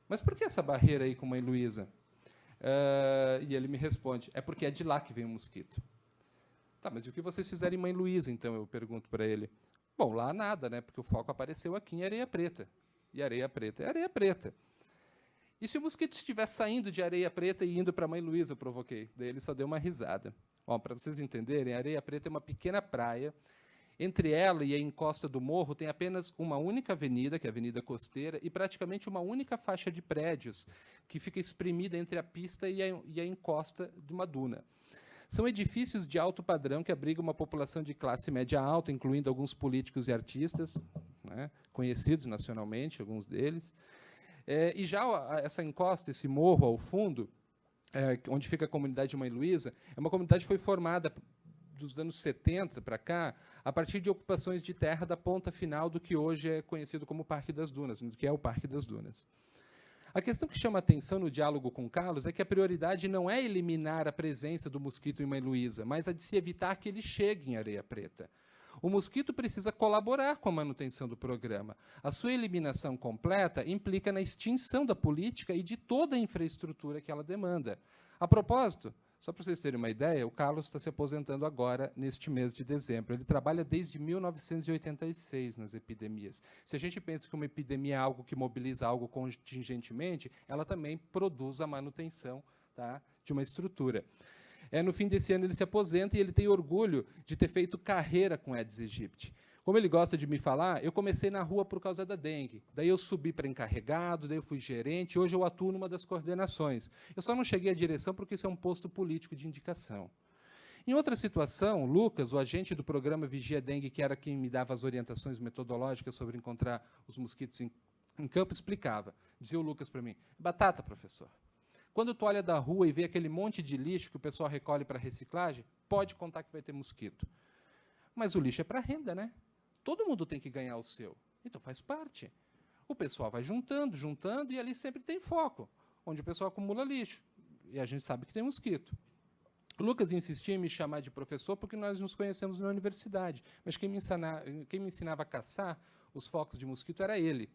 Mas por que essa barreira aí com Mãe Luísa? E ele me responde, é porque é de lá que vem o mosquito. Tá, mas e o que vocês fizeram em Mãe Luísa, então? Eu pergunto para ele. Bom, lá nada, né? Porque o foco apareceu aqui em Areia Preta. E Areia Preta é Areia Preta. E se o mosquito estiver saindo de Areia Preta e indo para Mãe Luísa, eu provoquei. Daí ele só deu uma risada. Para vocês entenderem, Areia Preta é uma pequena praia. Entre ela e a encosta do morro tem apenas uma única avenida, que é a Avenida Costeira, e praticamente uma única faixa de prédios, que fica espremida entre a pista e a encosta de uma duna. São edifícios de alto padrão que abrigam uma população de classe média alta, incluindo alguns políticos e artistas, né, conhecidos nacionalmente, alguns deles. E já essa encosta, esse morro ao fundo, onde fica a comunidade de Mãe Luísa, é uma comunidade que foi formada dos anos 70 para cá, a partir de ocupações de terra da ponta final do que hoje é conhecido como Parque das Dunas, do que é o Parque das Dunas. A questão que chama a atenção no diálogo com Carlos é que a prioridade não é eliminar a presença do mosquito em Mãe Luísa, mas a de se evitar que ele chegue em Areia Preta. O mosquito precisa colaborar com a manutenção do programa. A sua eliminação completa implica na extinção da política e de toda a infraestrutura que ela demanda. A propósito, só para vocês terem uma ideia, o Carlos está se aposentando agora, neste mês de dezembro. Ele trabalha desde 1986 nas epidemias. Se a gente pensa que uma epidemia é algo que mobiliza algo contingentemente, ela também produz a manutenção, tá, de uma estrutura. No fim desse ano ele se aposenta e ele tem orgulho de ter feito carreira com Aedes aegypti. Como ele gosta de me falar, eu comecei na rua por causa da dengue. Daí eu subi para encarregado, daí eu fui gerente, hoje eu atuo numa das coordenações. Eu só não cheguei à direção porque isso é um posto político de indicação. Em outra situação, Lucas, o agente do programa Vigia Dengue, que era quem me dava as orientações metodológicas sobre encontrar os mosquitos em campo, explicava. Dizia o Lucas para mim, batata, professor. Quando tu olha da rua e vê aquele monte de lixo que o pessoal recolhe para reciclagem, pode contar que vai ter mosquito. Mas o lixo é para renda, né? Todo mundo tem que ganhar o seu. Então faz parte. O pessoal vai juntando, juntando, e ali sempre tem foco, onde o pessoal acumula lixo. E a gente sabe que tem mosquito. O Lucas insistia em me chamar de professor porque nós nos conhecemos na universidade. Mas quem me ensinava a caçar os focos de mosquito era ele,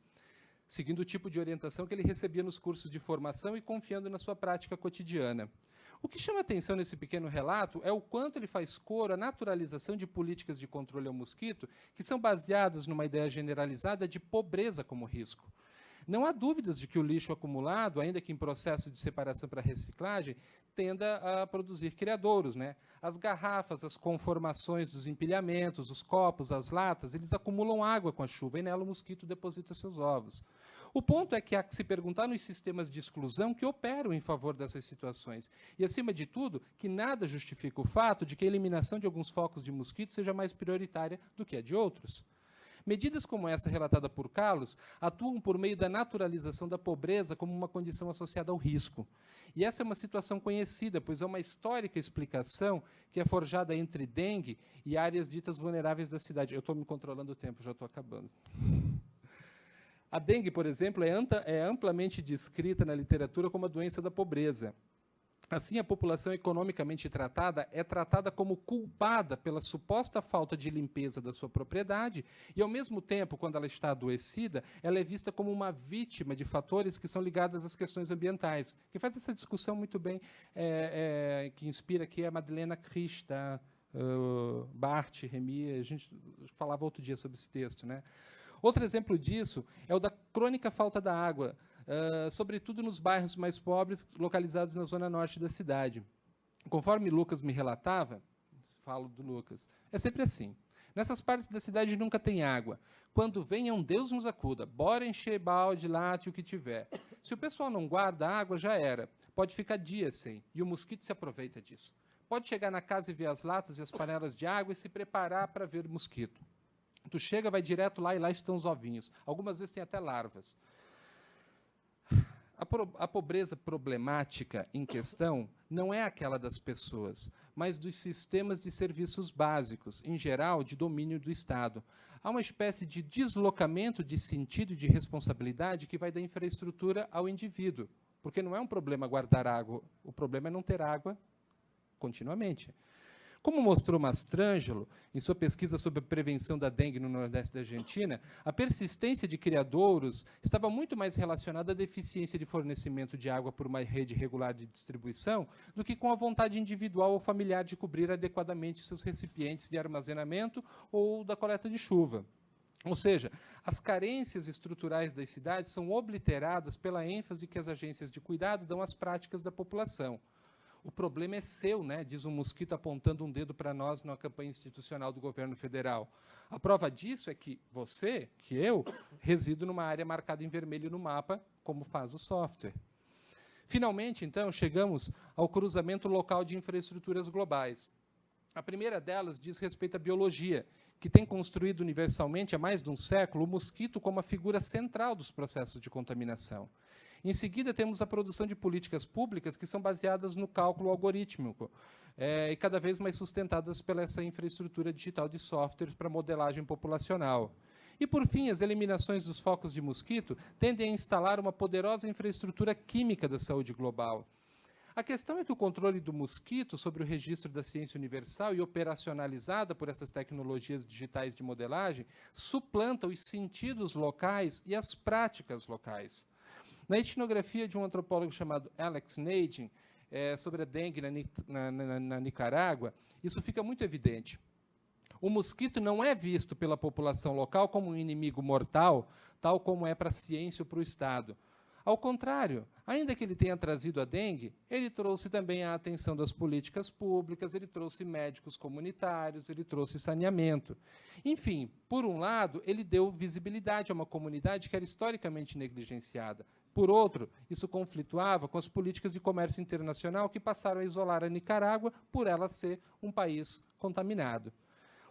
seguindo o tipo de orientação que ele recebia nos cursos de formação e confiando na sua prática cotidiana. O que chama atenção nesse pequeno relato é o quanto ele faz coro à naturalização de políticas de controle ao mosquito que são baseadas numa ideia generalizada de pobreza como risco. Não há dúvidas de que o lixo acumulado, ainda que em processo de separação para reciclagem, tenda a produzir criadouros, né? As garrafas, as conformações dos empilhamentos, os copos, as latas, eles acumulam água com a chuva e nela o mosquito deposita seus ovos. O ponto é que há que se perguntar nos sistemas de exclusão que operam em favor dessas situações. E, acima de tudo, que nada justifica o fato de que a eliminação de alguns focos de mosquito seja mais prioritária do que a de outros. Medidas como essa relatada por Carlos atuam por meio da naturalização da pobreza como uma condição associada ao risco. E essa é uma situação conhecida, pois é uma histórica explicação que é forjada entre dengue e áreas ditas vulneráveis da cidade. Eu estou me controlando o tempo, já estou acabando. A dengue, por exemplo, é amplamente descrita na literatura como a doença da pobreza. Assim, a população economicamente tratada é tratada como culpada pela suposta falta de limpeza da sua propriedade e, ao mesmo tempo, quando ela está adoecida, ela é vista como uma vítima de fatores que são ligados às questões ambientais. Quem faz essa discussão muito bem, que inspira aqui, é a Madeleine Krista, Bart, Remy, a gente falava outro dia sobre esse texto, né? Outro exemplo disso é o da crônica falta da água, sobretudo nos bairros mais pobres, localizados na zona norte da cidade. Conforme Lucas me relatava, falo do Lucas, é sempre assim. Nessas partes da cidade nunca tem água. Quando vem, é um Deus nos acuda. Bora encher balde, late, o que tiver. Se o pessoal não guarda a água, já era. Pode ficar dias sem, e o mosquito se aproveita disso. Pode chegar na casa e ver as latas e as panelas de água e se preparar para ver mosquito. Tu chega, vai direto lá e lá estão os ovinhos. Algumas vezes tem até larvas. A pobreza problemática em questão não é aquela das pessoas, mas dos sistemas de serviços básicos, em geral, de domínio do Estado. Há uma espécie de deslocamento de sentido e de responsabilidade que vai da infraestrutura ao indivíduo, porque não é um problema guardar água, o problema é não ter água continuamente. Como mostrou Mastrangelo, em sua pesquisa sobre a prevenção da dengue no Nordeste da Argentina, a persistência de criadouros estava muito mais relacionada à deficiência de fornecimento de água por uma rede regular de distribuição do que com a vontade individual ou familiar de cobrir adequadamente seus recipientes de armazenamento ou da coleta de chuva. Ou seja, as carências estruturais das cidades são obliteradas pela ênfase que as agências de cuidado dão às práticas da população. O problema é seu, né? Diz um mosquito apontando um dedo para nós numa campanha institucional do governo federal. A prova disso é que você, que eu, resido numa área marcada em vermelho no mapa, como faz o software. Finalmente, então, chegamos ao cruzamento local de infraestruturas globais. A primeira delas diz respeito à biologia, que tem construído universalmente, há mais de um século, o mosquito como a figura central dos processos de contaminação. Em seguida, temos a produção de políticas públicas que são baseadas no cálculo algorítmico e cada vez mais sustentadas pela essa infraestrutura digital de softwares para modelagem populacional. E, por fim, as eliminações dos focos de mosquito tendem a instalar uma poderosa infraestrutura química da saúde global. A questão é que o controle do mosquito sobre o registro da ciência universal e operacionalizada por essas tecnologias digitais de modelagem suplanta os sentidos locais e as práticas locais. Na etnografia de um antropólogo chamado Alex Nadin, sobre a dengue na Nicarágua, isso fica muito evidente. O mosquito não é visto pela população local como um inimigo mortal, tal como é para a ciência ou para o Estado. Ao contrário, ainda que ele tenha trazido a dengue, ele trouxe também a atenção das políticas públicas, ele trouxe médicos comunitários, ele trouxe saneamento. Enfim, por um lado, ele deu visibilidade a uma comunidade que era historicamente negligenciada. Por outro, isso conflituava com as políticas de comércio internacional que passaram a isolar a Nicarágua por ela ser um país contaminado.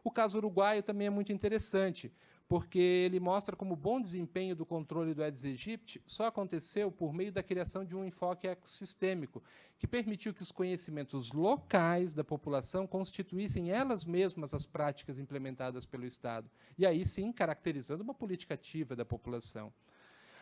O caso uruguaio também é muito interessante, porque ele mostra como o bom desempenho do controle do Aedes aegypti só aconteceu por meio da criação de um enfoque ecossistêmico, que permitiu que os conhecimentos locais da população constituíssem elas mesmas as práticas implementadas pelo Estado, e aí sim caracterizando uma política ativa da população.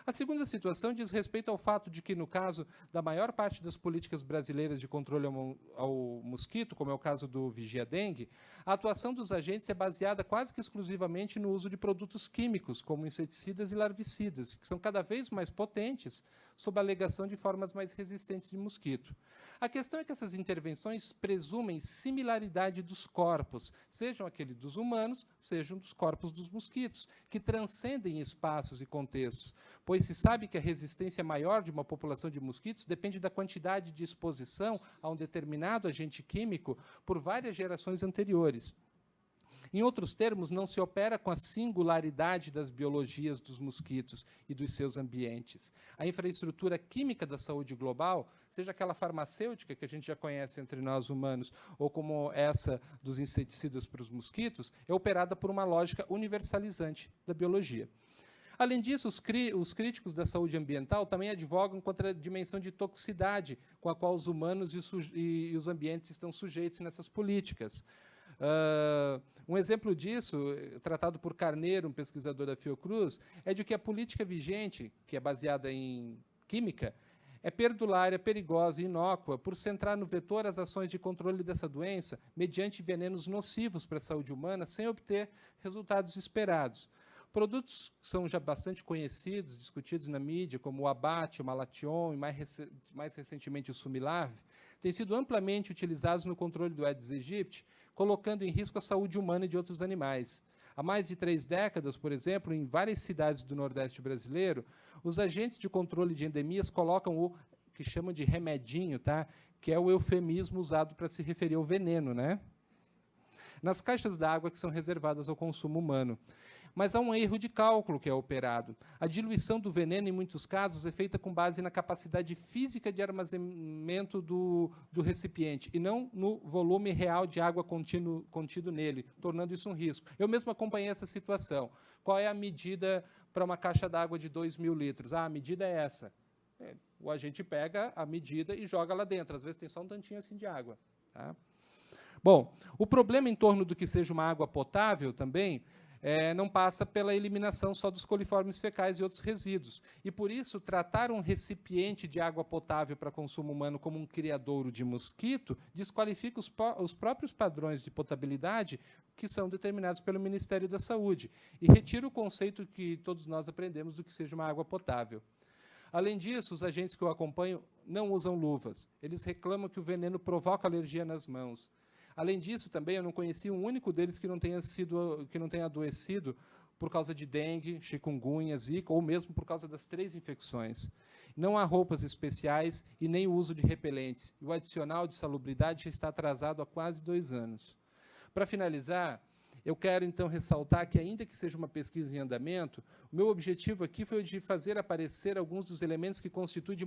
A segunda situação diz respeito ao fato de que, no caso da maior parte das políticas brasileiras de controle ao mosquito, como é o caso do Vigia-Dengue, a atuação dos agentes é baseada quase que exclusivamente no uso de produtos químicos, como inseticidas e larvicidas, que são cada vez mais potentes, sob a alegação de formas mais resistentes de mosquito. A questão é que essas intervenções presumem similaridade dos corpos, sejam aqueles dos humanos, sejam dos corpos dos mosquitos, que transcendem espaços e contextos, pois se sabe que a resistência maior de uma população de mosquitos depende da quantidade de exposição a um determinado agente químico por várias gerações anteriores. Em outros termos, não se opera com a singularidade das biologias dos mosquitos e dos seus ambientes. A infraestrutura química da saúde global, seja aquela farmacêutica que a gente já conhece entre nós humanos, ou como essa dos inseticidas para os mosquitos, é operada por uma lógica universalizante da biologia. Além disso, os críticos da saúde ambiental também advogam contra a dimensão de toxicidade com a qual os humanos e os ambientes estão sujeitos nessas políticas. Um exemplo disso, tratado por Carneiro, um pesquisador da Fiocruz, é de que a política vigente, que é baseada em química, é perdulária, perigosa e inócua por centrar no vetor as ações de controle dessa doença mediante venenos nocivos para a saúde humana sem obter resultados esperados. Produtos que são já bastante conhecidos, discutidos na mídia, como o abate, o malation e, mais recentemente, o Sumilav, têm sido amplamente utilizados no controle do Aedes aegypti, colocando em risco a saúde humana e de outros animais. Há mais de 3 décadas, por exemplo, em várias cidades do Nordeste brasileiro, os agentes de controle de endemias colocam o que chamam de remedinho, tá? Que é o eufemismo usado para se referir ao veneno, né? Nas caixas d'água que são reservadas ao consumo humano. Mas há um erro de cálculo que é operado. A diluição do veneno, em muitos casos, é feita com base na capacidade física de armazenamento do recipiente, e não no volume real de água contido nele, tornando isso um risco. Eu mesmo acompanhei essa situação. Qual é a medida para uma caixa d'água de 2.000 litros? A medida é essa. O agente pega a medida e joga lá dentro. Às vezes tem só um tantinho assim de água. Tá? Bom, o problema em torno do que seja uma água potável também não passa pela eliminação só dos coliformes fecais e outros resíduos. E, por isso, tratar um recipiente de água potável para consumo humano como um criadouro de mosquito desqualifica os próprios padrões de potabilidade que são determinados pelo Ministério da Saúde e retira o conceito que todos nós aprendemos do que seja uma água potável. Além disso, os agentes que eu acompanho não usam luvas. Eles reclamam que o veneno provoca alergia nas mãos. Além disso, também, eu não conheci um único deles que não tenha adoecido por causa de dengue, chikungunya, zika, ou mesmo por causa das 3 infecções. Não há roupas especiais e nem o uso de repelentes. E o adicional de salubridade já está atrasado há quase 2 anos. Para finalizar, eu quero, então, ressaltar que, ainda que seja uma pesquisa em andamento, o meu objetivo aqui foi o de fazer aparecer alguns dos elementos que constituem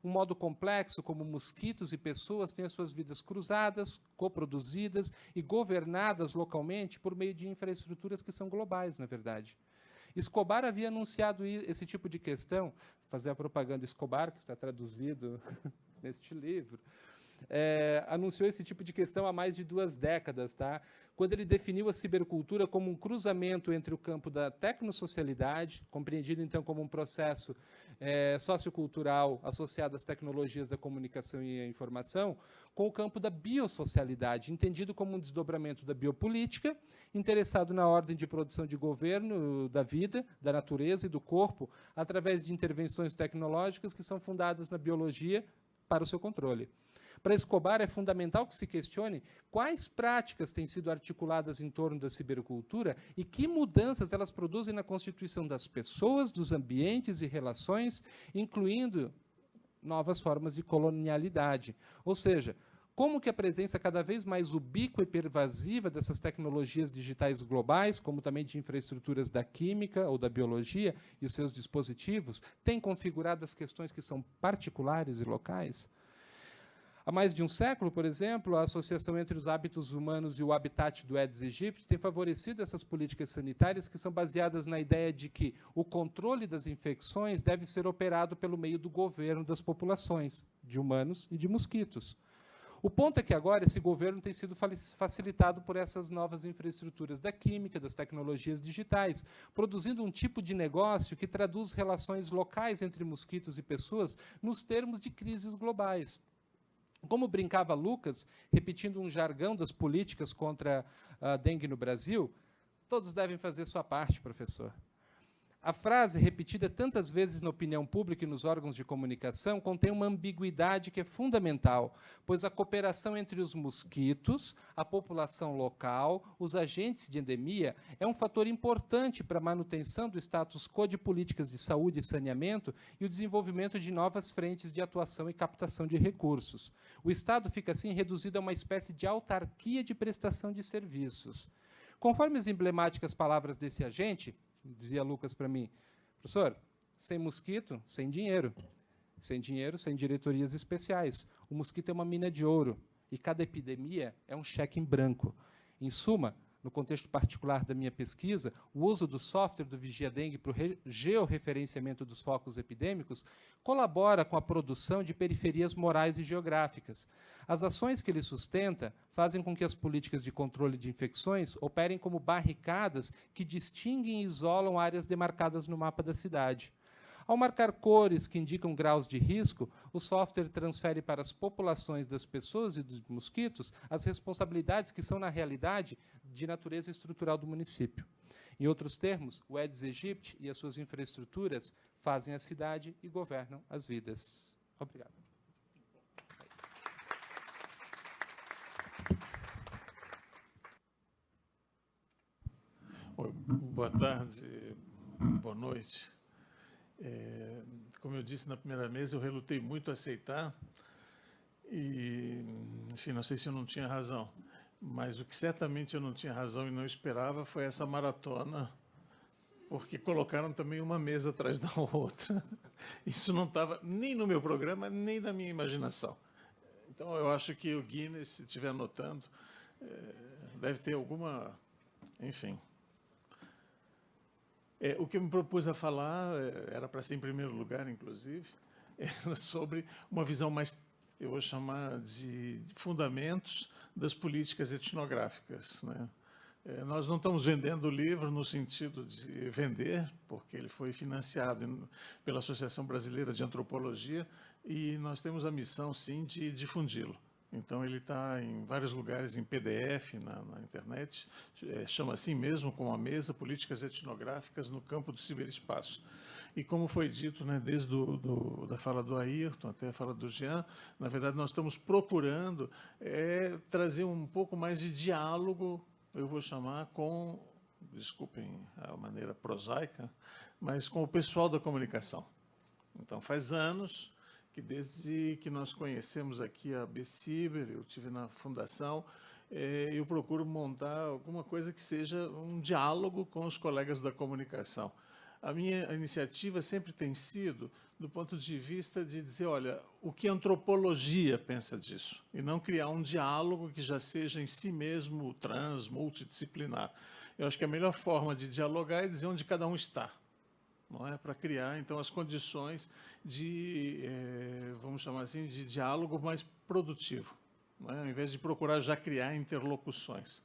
um modo complexo, como mosquitos e pessoas têm as suas vidas cruzadas, coproduzidas e governadas localmente por meio de infraestruturas que são globais, na verdade. Escobar havia anunciado esse tipo de questão, fazer a propaganda Escobar, que está traduzido neste livro, anunciou esse tipo de questão há mais de 2 décadas, tá? Quando ele definiu a cibercultura como um cruzamento entre o campo da tecnosocialidade, compreendido então como um processo sociocultural associado às tecnologias da comunicação e a informação, com o campo da biosocialidade, entendido como um desdobramento da biopolítica, interessado na ordem de produção de governo da vida, da natureza e do corpo, através de intervenções tecnológicas que são fundadas na biologia para o seu controle. Para Escobar, é fundamental que se questione quais práticas têm sido articuladas em torno da cibercultura e que mudanças elas produzem na constituição das pessoas, dos ambientes e relações, incluindo novas formas de colonialidade. Ou seja, como que a presença cada vez mais ubíqua e pervasiva dessas tecnologias digitais globais, como também de infraestruturas da química ou da biologia e os seus dispositivos, tem configurado as questões que são particulares e locais? Há mais de um século, por exemplo, a associação entre os hábitos humanos e o habitat do Aedes aegypti tem favorecido essas políticas sanitárias que são baseadas na ideia de que o controle das infecções deve ser operado pelo meio do governo das populações, de humanos e de mosquitos. O ponto é que agora esse governo tem sido facilitado por essas novas infraestruturas da química, das tecnologias digitais, produzindo um tipo de negócio que traduz relações locais entre mosquitos e pessoas nos termos de crises globais. Como brincava Lucas, repetindo um jargão das políticas contra a dengue no Brasil, todos devem fazer sua parte, professor. A frase, repetida tantas vezes na opinião pública e nos órgãos de comunicação, contém uma ambiguidade que é fundamental, pois a cooperação entre os mosquitos, a população local, os agentes de endemia, é um fator importante para a manutenção do status quo de políticas de saúde e saneamento e o desenvolvimento de novas frentes de atuação e captação de recursos. O Estado fica, assim, reduzido a uma espécie de autarquia de prestação de serviços. Conforme as emblemáticas palavras desse agente, dizia Lucas para mim, professor, sem mosquito, sem dinheiro. Sem dinheiro, sem diretorias especiais. O mosquito é uma mina de ouro e cada epidemia é um cheque em branco. Em suma, no contexto particular da minha pesquisa, o uso do software do Vigia Dengue para o georreferenciamento dos focos epidêmicos colabora com a produção de periferias morais e geográficas. As ações que ele sustenta fazem com que as políticas de controle de infecções operem como barricadas que distinguem e isolam áreas demarcadas no mapa da cidade. Ao marcar cores que indicam graus de risco, o software transfere para as populações das pessoas e dos mosquitos as responsabilidades que são, na realidade, de natureza estrutural do município. Em outros termos, o Aedes aegypti e as suas infraestruturas fazem a cidade e governam as vidas. Obrigado. Boa tarde, boa noite. Como eu disse na primeira mesa, eu relutei muito a aceitar e, enfim, não sei se eu não tinha razão, mas o que certamente eu não tinha razão e não esperava foi essa maratona, porque colocaram também uma mesa atrás da outra. Isso não estava nem no meu programa, nem na minha imaginação. Então, eu acho que o Guinness, se estiver anotando, deve ter alguma... Enfim... o que eu me propus a falar, era para ser em primeiro lugar, inclusive, era sobre uma visão mais, eu vou chamar de fundamentos das políticas etnográficas, né? Nós não estamos vendendo o livro no sentido de vender, porque ele foi financiado pela Associação Brasileira de Antropologia e nós temos a missão, sim, de difundi-lo. Então, ele está em vários lugares em PDF, na internet, chama assim mesmo, com a mesa, Políticas Etnográficas no Campo do Ciberespaço. E como foi dito, né, desde da fala do Ayrton até a fala do Jean, na verdade, nós estamos procurando trazer um pouco mais de diálogo, eu vou chamar, com, desculpem a maneira prosaica, mas com o pessoal da comunicação. Então, faz anos que desde que nós conhecemos aqui a BCiber, eu estive na fundação, eu procuro montar alguma coisa que seja um diálogo com os colegas da comunicação. A minha iniciativa sempre tem sido do ponto de vista de dizer, olha, o que a antropologia pensa disso, e não criar um diálogo que já seja em si mesmo multidisciplinar. Eu acho que a melhor forma de dialogar é dizer onde cada um está. Não é? Para criar, então, as condições de, vamos chamar assim, de diálogo mais produtivo, não é? Ao invés de procurar já criar interlocuções.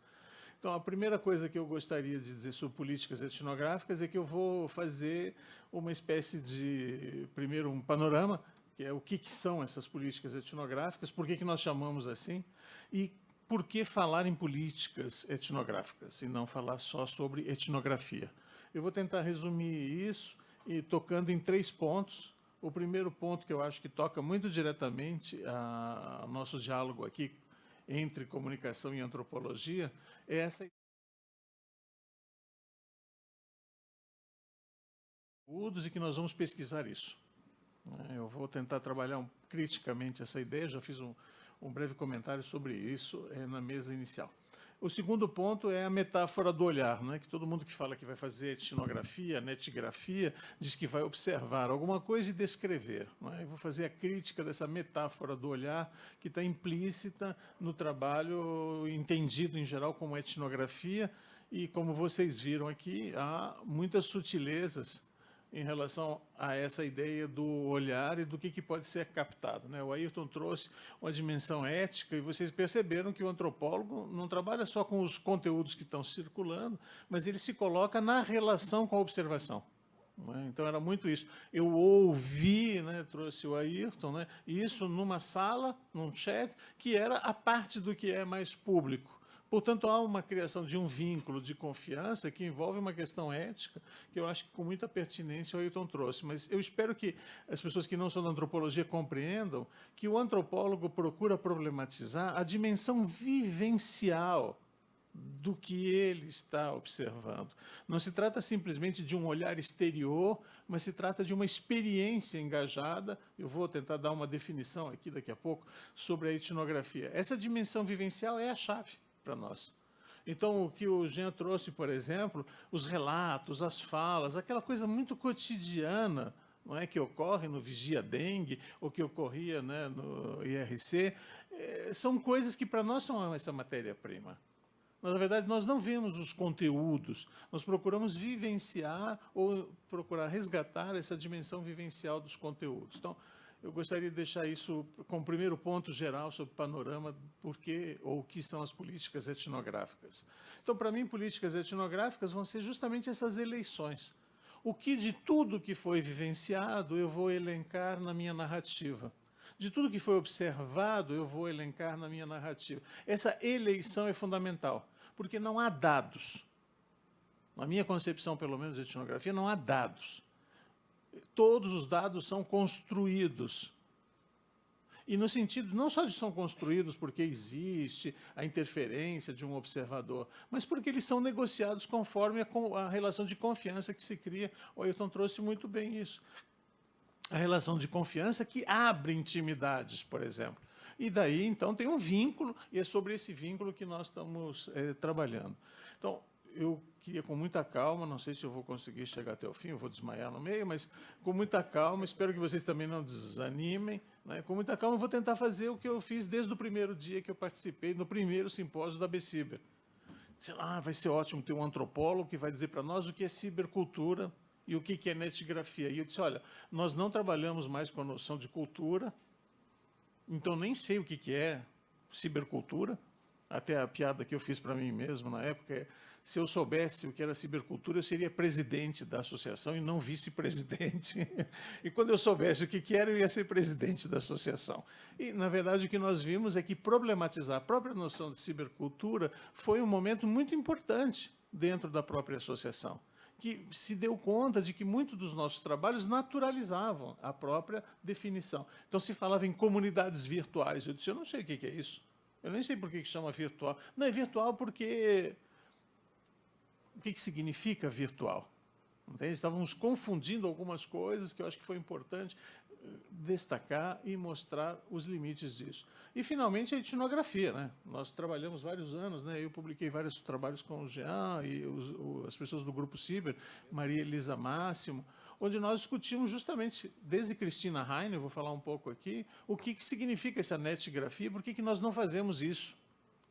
Então, a primeira coisa que eu gostaria de dizer sobre políticas etnográficas é que eu vou fazer uma espécie de, primeiro, um panorama, que é o que são essas políticas etnográficas, por que nós chamamos assim, e por que falar em políticas etnográficas, e não falar só sobre etnografia. Eu vou tentar resumir isso e tocando em 3 pontos. O primeiro ponto, que eu acho que toca muito diretamente ao nosso diálogo aqui entre comunicação e antropologia, é essa e que nós vamos pesquisar isso. Eu vou tentar trabalhar criticamente essa ideia, já fiz um breve comentário sobre isso na mesa inicial. O segundo ponto é a metáfora do olhar, né? Que todo mundo que fala que vai fazer etnografia, etnografia, diz que vai observar alguma coisa e descrever. Né? Eu vou fazer a crítica dessa metáfora do olhar que está implícita no trabalho entendido, em geral, como etnografia, e, como vocês viram aqui, há muitas sutilezas em relação a essa ideia do olhar e do que pode ser captado, né? O Ayrton trouxe uma dimensão ética e vocês perceberam que o antropólogo não trabalha só com os conteúdos que estão circulando, mas ele se coloca na relação com a observação. Né? Então, era muito isso. Eu ouvi, né, trouxe o Ayrton, né, isso numa sala, num chat, que era a parte do que é mais público. Portanto, há uma criação de um vínculo de confiança que envolve uma questão ética, que eu acho que com muita pertinência o Ailton trouxe. Mas eu espero que as pessoas que não são da antropologia compreendam que o antropólogo procura problematizar a dimensão vivencial do que ele está observando. Não se trata simplesmente de um olhar exterior, mas se trata de uma experiência engajada. Eu vou tentar dar uma definição aqui daqui a pouco sobre a etnografia. Essa dimensão vivencial é a chave para nós. Então, o que o Jean trouxe, por exemplo, os relatos, as falas, aquela coisa muito cotidiana, não é, que ocorre no Vigia Dengue, ou que ocorria, né, no IRC, são coisas que para nós são essa matéria-prima. Na verdade, nós não vemos os conteúdos, nós procuramos vivenciar ou procurar resgatar essa dimensão vivencial dos conteúdos. Então, eu gostaria de deixar isso como primeiro ponto geral sobre o panorama, por que ou o que são as políticas etnográficas. Então, para mim, políticas etnográficas vão ser justamente essas eleições. O que de tudo que foi vivenciado eu vou elencar na minha narrativa. De tudo que foi observado, eu vou elencar na minha narrativa. Essa eleição é fundamental, porque não há dados. Na minha concepção, pelo menos, de etnografia, não há dados. Todos os dados são construídos. E no sentido, não só de são construídos porque existe a interferência de um observador, mas porque eles são negociados conforme a relação de confiança que se cria. O Ailton trouxe muito bem isso. A relação de confiança que abre intimidades, por exemplo. E daí, então, tem um vínculo, e é sobre esse vínculo que nós estamos trabalhando. Então, eu queria, com muita calma, não sei se eu vou conseguir chegar até o fim, eu vou desmaiar no meio, mas com muita calma, espero que vocês também não desanimem, né? Com muita calma, eu vou tentar fazer o que eu fiz desde o primeiro dia que eu participei, no primeiro simpósio da BCiber. Sei lá, vai ser ótimo ter um antropólogo que vai dizer para nós o que é cibercultura e o que é etnografia. E eu disse, olha, nós não trabalhamos mais com a noção de cultura, então nem sei o que é cibercultura. Até a piada que eu fiz para mim mesmo na época é, se eu soubesse o que era cibercultura, eu seria presidente da associação e não vice-presidente. E quando eu soubesse o que era, eu ia ser presidente da associação. E, na verdade, o que nós vimos é que problematizar a própria noção de cibercultura foi um momento muito importante dentro da própria associação, que se deu conta de que muitos dos nossos trabalhos naturalizavam a própria definição. Então, se falava em comunidades virtuais. Eu disse, eu não sei o que é isso. Eu nem sei por que chama virtual. Não, é virtual porque... O que significa virtual? Entende? Estávamos confundindo algumas coisas que eu acho que foi importante destacar e mostrar os limites disso. E, finalmente, a etnografia, né? Nós trabalhamos vários anos, né? Eu publiquei vários trabalhos com o Jean e as pessoas do Grupo Ciber, Maria Elisa Máximo, onde nós discutimos justamente, desde Cristina Heine, eu vou falar um pouco aqui, o que significa essa netgrafia, por que nós não fazemos isso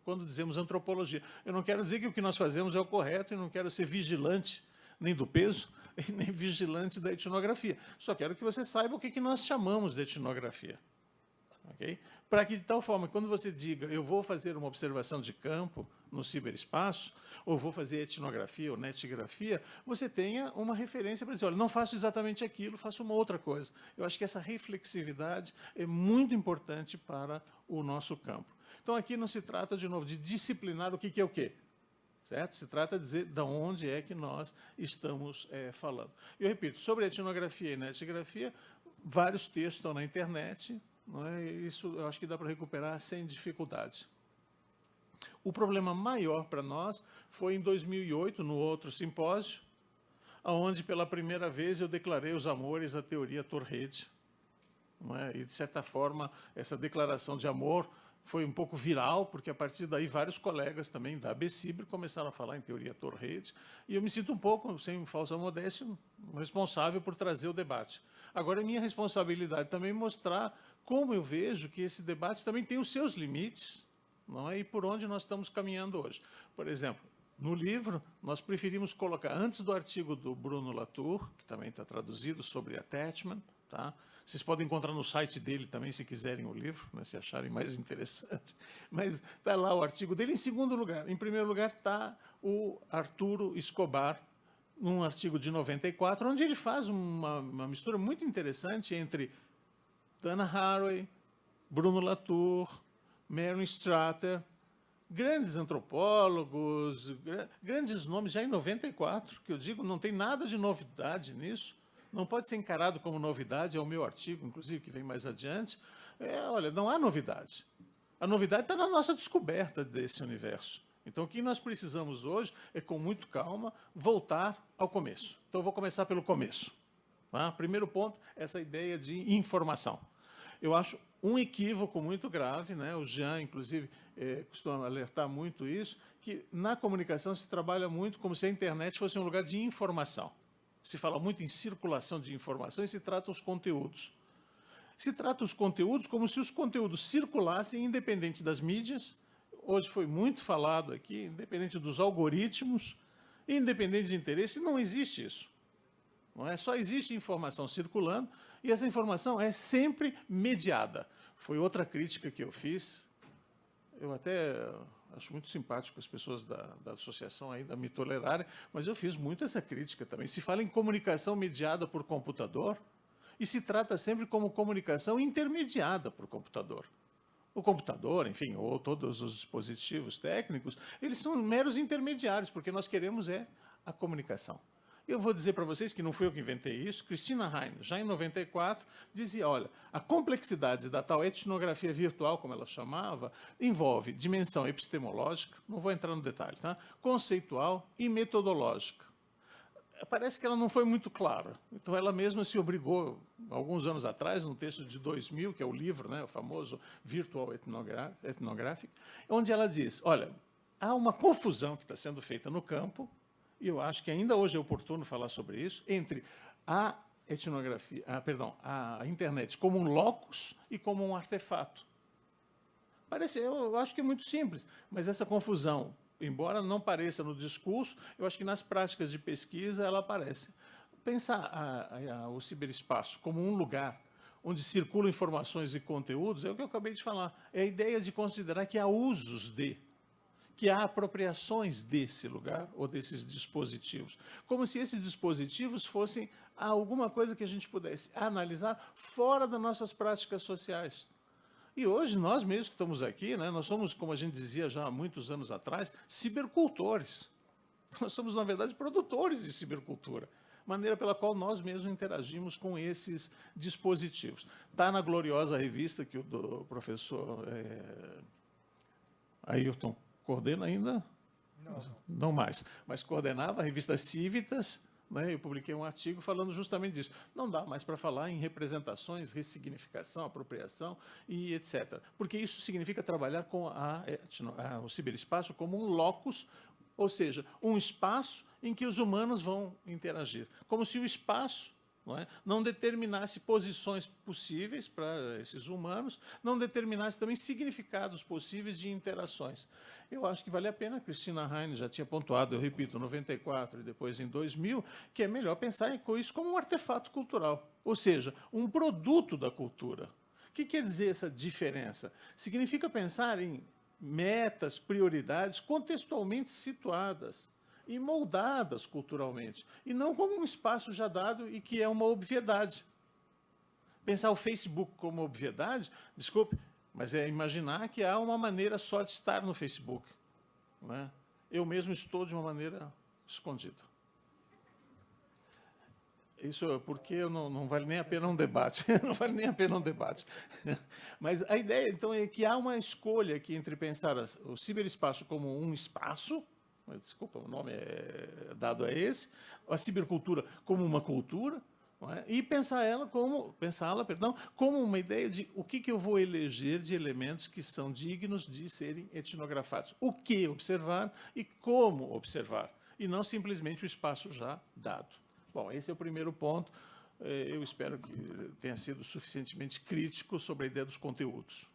quando dizemos antropologia. Eu não quero dizer que o que nós fazemos é o correto e não quero ser vigilante nem do peso e nem vigilante da etnografia. Só quero que você saiba o que nós chamamos de etnografia. Okay? Para que, de tal forma, quando você diga eu vou fazer uma observação de campo no ciberespaço, ou vou fazer etnografia ou netgrafia, você tenha uma referência para dizer, olha, não faço exatamente aquilo, faço uma outra coisa. Eu acho que essa reflexividade é muito importante para o nosso campo. Então, aqui não se trata, de novo, de disciplinar o que é o quê. Certo? Se trata de dizer de onde é que nós estamos falando. Eu repito, sobre etnografia e netgrafia, vários textos estão na internet, não é? Isso eu acho que dá para recuperar sem dificuldade. O problema maior para nós foi em 2008, no outro simpósio, onde, pela primeira vez, eu declarei os amores à teoria Torrede. Não é? E, de certa forma, essa declaração de amor foi um pouco viral, porque, a partir daí, vários colegas também da BCiber começaram a falar em teoria Torrede, e eu me sinto um pouco, sem falsa modéstia, responsável por trazer o debate. Agora, é minha responsabilidade também mostrar como eu vejo que esse debate também tem os seus limites, não é? E por onde nós estamos caminhando hoje. Por exemplo, no livro, nós preferimos colocar, antes do artigo do Bruno Latour, que também está traduzido, sobre attachment, tá? Vocês podem encontrar no site dele também, se quiserem o livro, né, se acharem mais interessante. Mas está lá o artigo dele. Em segundo lugar, em primeiro lugar, está o Arturo Escobar, num artigo de 94, onde ele faz uma mistura muito interessante entre Dana Haraway, Bruno Latour, Mary Strater, grandes antropólogos, grandes nomes, já em 94, que eu digo, não tem nada de novidade nisso, não pode ser encarado como novidade, é o meu artigo, inclusive, que vem mais adiante. Olha, não há novidade. A novidade está na nossa descoberta desse universo. Então, o que nós precisamos hoje é, com muito calma, voltar ao começo. Então, eu vou começar pelo começo. Tá? Primeiro ponto, essa ideia de informação. Eu acho um equívoco muito grave, né? O Jean, inclusive, costuma alertar muito isso, que na comunicação se trabalha muito como se a internet fosse um lugar de informação. Se fala muito em circulação de informação e se trata os conteúdos. Se trata os conteúdos como se os conteúdos circulassem independente das mídias. Hoje foi muito falado aqui, independente dos algoritmos, independente de interesse, não existe isso. Não é? Só existe informação circulando e essa informação é sempre mediada. Foi outra crítica que eu fiz. Eu até acho muito simpático as pessoas da associação ainda me tolerarem, mas eu fiz muito essa crítica também. Se fala em comunicação mediada por computador e se trata sempre como comunicação intermediada por computador. O computador, enfim, ou todos os dispositivos técnicos, eles são meros intermediários, porque nós queremos a comunicação. Eu vou dizer para vocês que não fui eu que inventei isso. Christina Hein, já em 94, dizia, olha, a complexidade da tal etnografia virtual, como ela chamava, envolve dimensão epistemológica, não vou entrar no detalhe, tá? Conceitual e metodológica. Parece que ela não foi muito clara. Então, ela mesma se obrigou, alguns anos atrás, num texto de 2000, que é o livro, né, o famoso Virtual Ethnographic, onde ela diz, olha, há uma confusão que está sendo feita no campo, e eu acho que ainda hoje é oportuno falar sobre isso, entre a internet como um locus e como um artefato. Eu acho que é muito simples, mas essa confusão, embora não pareça no discurso, eu acho que nas práticas de pesquisa ela aparece. Pensar o ciberespaço como um lugar onde circulam informações e conteúdos é o que eu acabei de falar. É a ideia de considerar que há usos que há apropriações desse lugar ou desses dispositivos, como se esses dispositivos fossem alguma coisa que a gente pudesse analisar fora das nossas práticas sociais. E hoje, nós mesmos que estamos aqui, né, nós somos, como a gente dizia já há muitos anos atrás, cibercultores. Nós somos, na verdade, produtores de cibercultura, maneira pela qual nós mesmos interagimos com esses dispositivos. Está na gloriosa revista que o professor Ayrton coordena ainda? Não mais. Mas coordenava a revista Civitas, né? Eu publiquei um artigo falando justamente disso. Não dá mais para falar em representações, ressignificação, apropriação e etc. Porque isso significa trabalhar com o ciberespaço como um locus, ou seja, um espaço em que os humanos vão interagir. Como se o espaço não determinasse posições possíveis para esses humanos, não determinasse também significados possíveis de interações. Eu acho que vale a pena, Christina Hein já tinha pontuado, eu repito, em 94 e depois em 2000, que é melhor pensar isso como um artefato cultural, ou seja, um produto da cultura. O que quer dizer essa diferença? Significa pensar em metas, prioridades contextualmente situadas e moldadas culturalmente, e não como um espaço já dado e que é uma obviedade. Pensar o Facebook como obviedade, desculpe, mas é imaginar que há uma maneira só de estar no Facebook. Não é? Eu mesmo estou de uma maneira escondida. Isso porque não vale nem a pena um debate. Não vale nem a pena um debate. Mas a ideia, então, é que há uma escolha aqui entre pensar o ciberespaço como um espaço, desculpa, o nome é dado a esse, a cibercultura como uma cultura, não é? E pensá-la como uma ideia de o que eu vou eleger de elementos que são dignos de serem etnografados. O que observar e como observar, e não simplesmente o espaço já dado. Bom, esse é o primeiro ponto. Eu espero que tenha sido suficientemente crítico sobre a ideia dos conteúdos.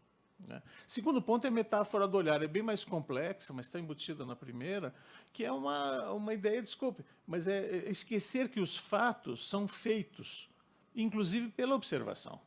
Segundo ponto é a metáfora do olhar. É bem mais complexa, mas está embutida na primeira, que é uma ideia, desculpe, mas é esquecer que os fatos são feitos, inclusive pela observação.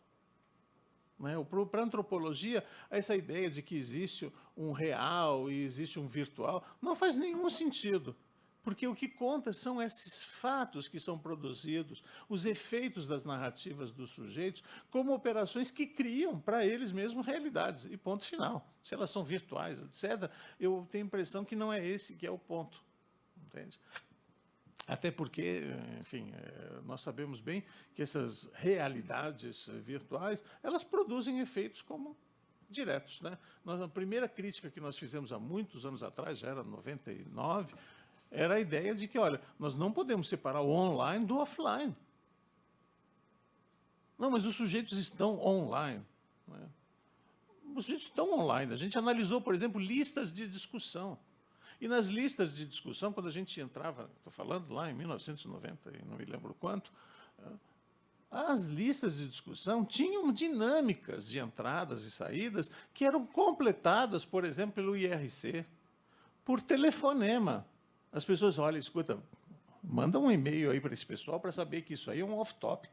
Para a antropologia, essa ideia de que existe um real e existe um virtual não faz nenhum sentido. Porque o que conta são esses fatos que são produzidos, os efeitos das narrativas dos sujeitos, como operações que criam para eles mesmos realidades, e ponto final. Se elas são virtuais, etc., eu tenho a impressão que não é esse que é o ponto. Entende? Até porque, enfim, nós sabemos bem que essas realidades virtuais, elas produzem efeitos como diretos, né? A primeira crítica que nós fizemos há muitos anos atrás, já era 99, era a ideia de que, olha, nós não podemos separar o online do offline. Não, mas os sujeitos estão online. Não é? Os sujeitos estão online. A gente analisou, por exemplo, listas de discussão. E nas listas de discussão, quando a gente entrava, estou falando lá em 1990, e não me lembro quanto, as listas de discussão tinham dinâmicas de entradas e saídas que eram completadas, por exemplo, pelo IRC, por telefonema. As pessoas, olha, escuta, manda um e-mail aí para esse pessoal para saber que isso aí é um off-topic.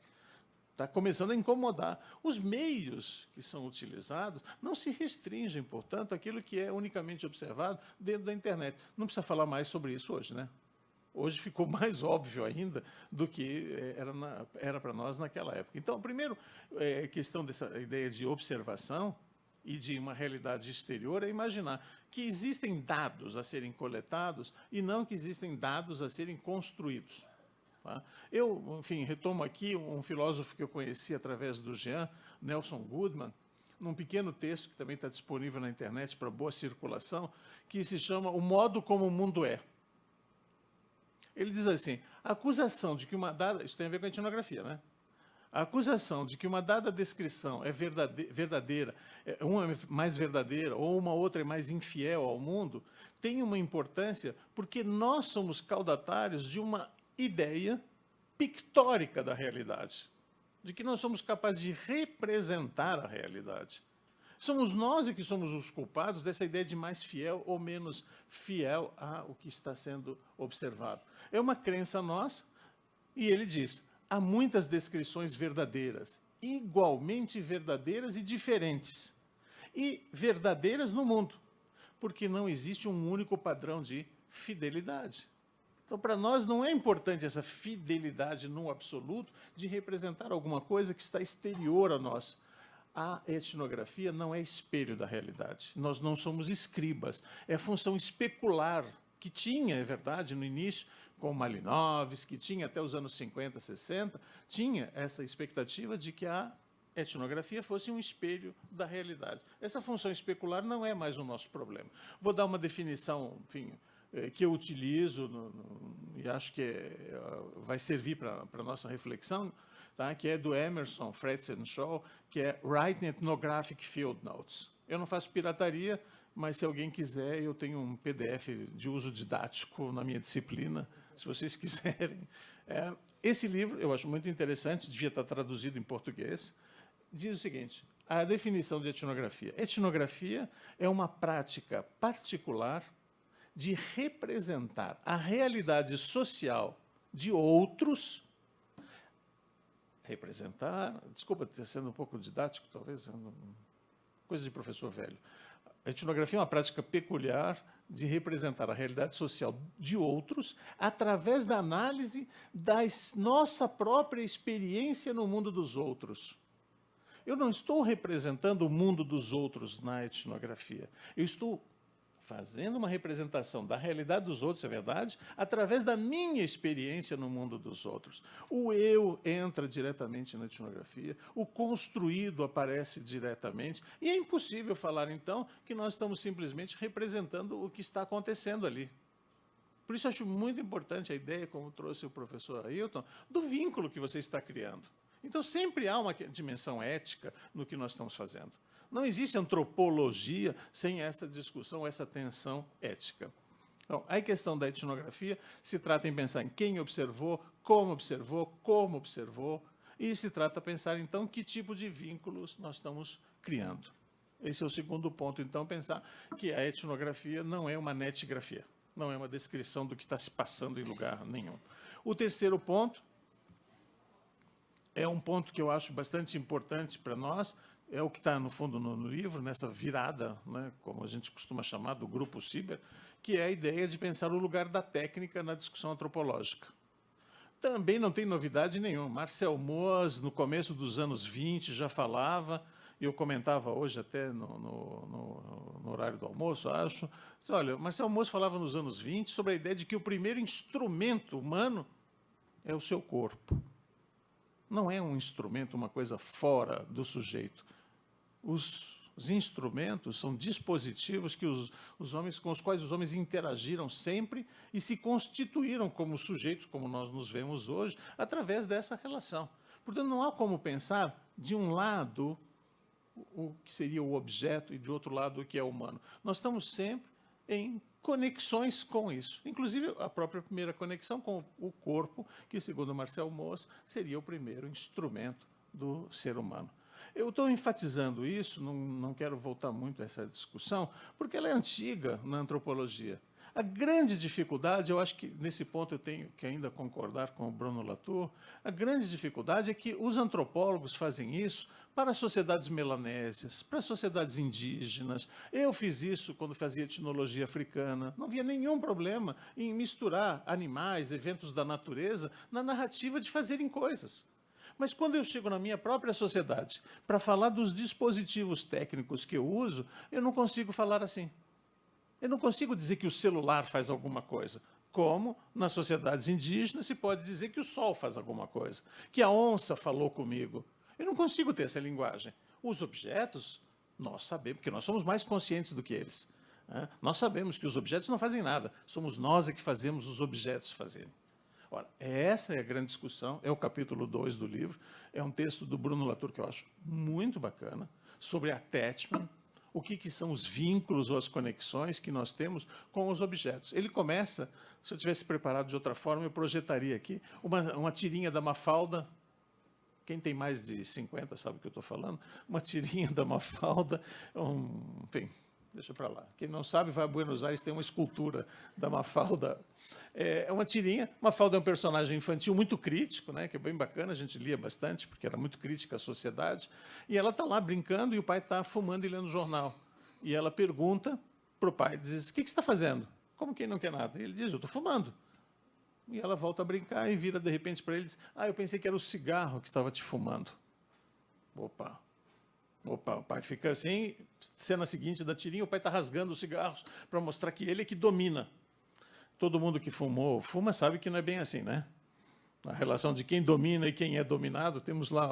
Está começando a incomodar. Os meios que são utilizados não se restringem, portanto, àquilo que é unicamente observado dentro da internet. Não precisa falar mais sobre isso hoje, né? Hoje ficou mais óbvio ainda do que era para nós naquela época. Então, primeiro, a questão dessa ideia de observação e de uma realidade exterior é imaginar que existem dados a serem coletados e não que existem dados a serem construídos. Tá? Eu, enfim, retomo aqui um filósofo que eu conheci através do Jean, Nelson Goodman, num pequeno texto que também está disponível na internet para boa circulação, que se chama O Modo Como o Mundo É. Ele diz assim, a acusação de que uma dada... Isso tem a ver com a etnografia, né? A acusação de que uma dada descrição é verdadeira, uma é mais verdadeira ou uma outra é mais infiel ao mundo, tem uma importância porque nós somos caudatários de uma ideia pictórica da realidade, de que nós somos capazes de representar a realidade. Somos nós que somos os culpados dessa ideia de mais fiel ou menos fiel ao que está sendo observado. É uma crença nossa, e ele diz, há muitas descrições verdadeiras, igualmente verdadeiras e diferentes, e verdadeiras no mundo, porque não existe um único padrão de fidelidade. Então, para nós, não é importante essa fidelidade no absoluto de representar alguma coisa que está exterior a nós. A etnografia não é espelho da realidade. Nós não somos escribas. É função especular, que tinha, é verdade, no início, com Malinowski, que tinha até os anos 50, 60, tinha essa expectativa de que a etnografia fosse um espelho da realidade. Essa função especular não é mais o nosso problema. Vou dar uma definição, enfim, que eu utilizo e acho que vai servir para a nossa reflexão, tá? Que é do Emerson, Fretz and Shaw, que é Writing Ethnographic Field Notes. Eu não faço pirataria, mas se alguém quiser, eu tenho um PDF de uso didático na minha disciplina, se vocês quiserem. Esse livro eu acho muito interessante, devia estar traduzido em português, diz o seguinte, a definição de etnografia. Etnografia é uma prática particular de representar a realidade social de outros, desculpa ter sendo um pouco didático, talvez, coisa de professor velho. A etnografia é uma prática peculiar de representar a realidade social de outros através da análise da nossa própria experiência no mundo dos outros. Eu não estou representando o mundo dos outros na etnografia, eu estou fazendo uma representação da realidade dos outros, é verdade, através da minha experiência no mundo dos outros. O eu entra diretamente na etnografia, o construído aparece diretamente, e é impossível falar, então, que nós estamos simplesmente representando o que está acontecendo ali. Por isso, acho muito importante a ideia, como trouxe o professor Ailton, do vínculo que você está criando. Então, sempre há uma dimensão ética no que nós estamos fazendo. Não existe antropologia sem essa discussão, essa tensão ética. Então, a questão da etnografia se trata em pensar em quem observou, como observou, e se trata de pensar, então, que tipo de vínculos nós estamos criando. Esse é o segundo ponto, então, pensar que a etnografia não é uma netgrafia, não é uma descrição do que está se passando em lugar nenhum. O terceiro ponto é um ponto que eu acho bastante importante para nós, é o que está, no fundo, no livro, nessa virada, né, como a gente costuma chamar, do grupo Ciber, que é a ideia de pensar o lugar da técnica na discussão antropológica. Também não tem novidade nenhuma. Marcel Mauss, no começo dos anos 20, já falava, e eu comentava hoje até no horário do almoço, acho. Olha, Marcel Mauss falava nos anos 20 sobre a ideia de que o primeiro instrumento humano é o seu corpo. Não é um instrumento, uma coisa fora do sujeito. Os instrumentos são dispositivos que os homens, com os quais os homens interagiram sempre e se constituíram como sujeitos, como nós nos vemos hoje, através dessa relação. Portanto, não há como pensar, de um lado, o que seria o objeto e, de outro lado, o que é humano. Nós estamos sempre em conexões com isso. Inclusive, a própria primeira conexão com o corpo, que, segundo Marcel Mauss, seria o primeiro instrumento do ser humano. Eu estou enfatizando isso, não quero voltar muito a essa discussão, porque ela é antiga na antropologia. A grande dificuldade, eu acho que nesse ponto eu tenho que ainda concordar com o Bruno Latour, a grande dificuldade é que os antropólogos fazem isso para sociedades melanésias, para sociedades indígenas. Eu fiz isso quando fazia etnologia africana. Não havia nenhum problema em misturar animais, eventos da natureza, na narrativa de fazerem coisas. Mas quando eu chego na minha própria sociedade para falar dos dispositivos técnicos que eu uso, eu não consigo falar assim. Eu não consigo dizer que o celular faz alguma coisa, como nas sociedades indígenas se pode dizer que o sol faz alguma coisa, que a onça falou comigo. Eu não consigo ter essa linguagem. Os objetos, nós sabemos, porque nós somos mais conscientes do que eles. Né? Nós sabemos que os objetos não fazem nada, somos nós que fazemos os objetos fazerem. Ora, essa é a grande discussão, é o capítulo 2 do livro, é um texto do Bruno Latour que eu acho muito bacana, sobre attachment, o que são os vínculos ou as conexões que nós temos com os objetos. Ele começa, se eu tivesse preparado de outra forma, eu projetaria aqui uma tirinha da Mafalda. Quem tem mais de 50 sabe o que eu estou falando. Uma tirinha da Mafalda, enfim, deixa para lá. Quem não sabe, vai a Buenos Aires, tem uma escultura da Mafalda. É uma tirinha. Mafalda é um personagem infantil muito crítico, né, que é bem bacana, a gente lia bastante, porque era muito crítica à sociedade. E ela está lá brincando e o pai está fumando e lendo jornal. E ela pergunta para o pai, diz, o que você está fazendo? Como quem não quer nada? E ele diz, eu estou fumando. E ela volta a brincar e vira de repente para ele e diz, eu pensei que era o cigarro que estava te fumando. Opa, o pai fica assim, cena seguinte da tirinha, o pai está rasgando os cigarros para mostrar que ele é que domina. Todo mundo que fuma sabe que não é bem assim, né? A relação de quem domina e quem é dominado, temos lá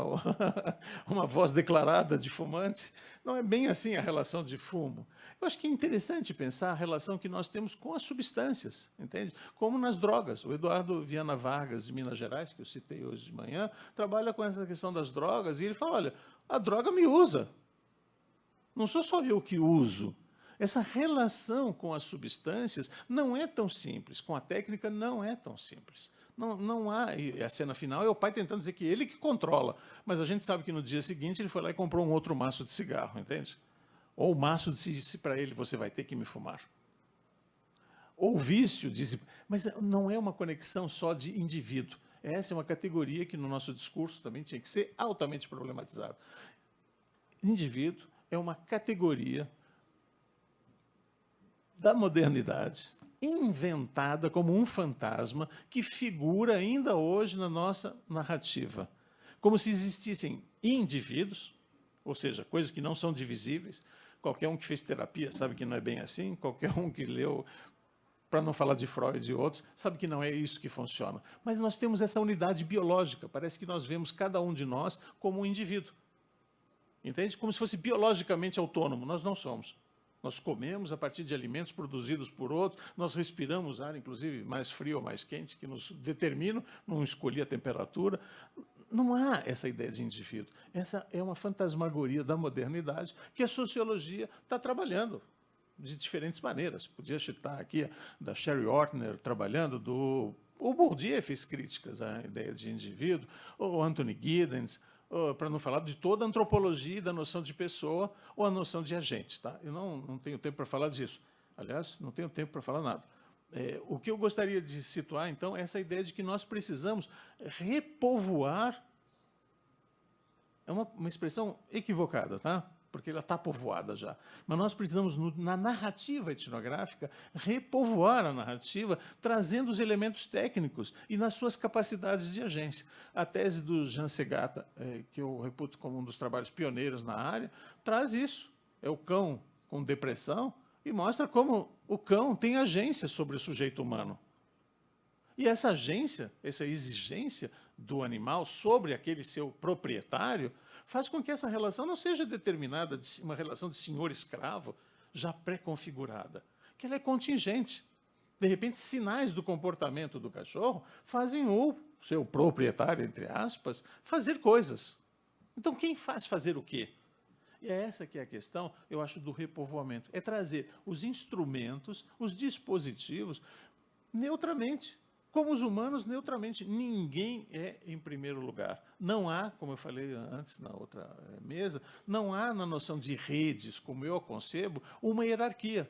uma voz declarada de fumante. Não é bem assim a relação de fumo. Eu acho que é interessante pensar a relação que nós temos com as substâncias, entende? Como nas drogas. O Eduardo Viana Vargas, de Minas Gerais, que eu citei hoje de manhã, trabalha com essa questão das drogas e ele fala, olha, a droga me usa. Não sou só eu que uso. Essa relação com as substâncias não é tão simples, com a técnica não é tão simples. Não há, e a cena final é o pai tentando dizer que ele que controla, mas a gente sabe que no dia seguinte ele foi lá e comprou um outro maço de cigarro, entende? Ou o maço disse para ele, você vai ter que me fumar. Ou o vício disse, mas não é uma conexão só de indivíduo. Essa é uma categoria que no nosso discurso também tinha que ser altamente problematizada. Indivíduo é uma categoria da modernidade, inventada como um fantasma que figura ainda hoje na nossa narrativa. Como se existissem indivíduos, ou seja, coisas que não são divisíveis. Qualquer um que fez terapia sabe que não é bem assim, qualquer um que leu, para não falar de Freud e outros, sabe que não é isso que funciona. Mas nós temos essa unidade biológica, parece que nós vemos cada um de nós como um indivíduo. Entende? Como se fosse biologicamente autônomo, nós não somos. Nós comemos a partir de alimentos produzidos por outros, nós respiramos ar, inclusive, mais frio ou mais quente, que nos determinam, não escolhi a temperatura. Não há essa ideia de indivíduo. Essa é uma fantasmagoria da modernidade que a sociologia está trabalhando de diferentes maneiras. Podia citar aqui da Sherry Ortner trabalhando, o Bourdieu fez críticas à ideia de indivíduo, o Anthony Giddens, para não falar de toda a antropologia da noção de pessoa ou a noção de agente. Tá? Eu não tenho tempo para falar disso. Aliás, não tenho tempo para falar nada. O que eu gostaria de situar, então, é essa ideia de que nós precisamos repovoar uma expressão equivocada, tá? Porque ela está povoada já. Mas nós precisamos, na narrativa etnográfica, repovoar a narrativa, trazendo os elementos técnicos e nas suas capacidades de agência. A tese do Jean Segata, que eu reputo como um dos trabalhos pioneiros na área, traz isso. É o cão com depressão e mostra como o cão tem agência sobre o sujeito humano. E essa agência, essa exigência do animal sobre aquele seu proprietário, faz com que essa relação não seja determinada de uma relação de senhor-escravo, já pré-configurada, que ela é contingente. De repente, sinais do comportamento do cachorro fazem o seu proprietário, entre aspas, fazer coisas. Então, quem faz fazer o quê? E é essa que é a questão, eu acho, do repovoamento. É trazer os instrumentos, os dispositivos, neutramente. Como os humanos, neutramente. Ninguém é em primeiro lugar. Não há, como eu falei antes na outra mesa, não há na noção de redes, como eu a concebo, uma hierarquia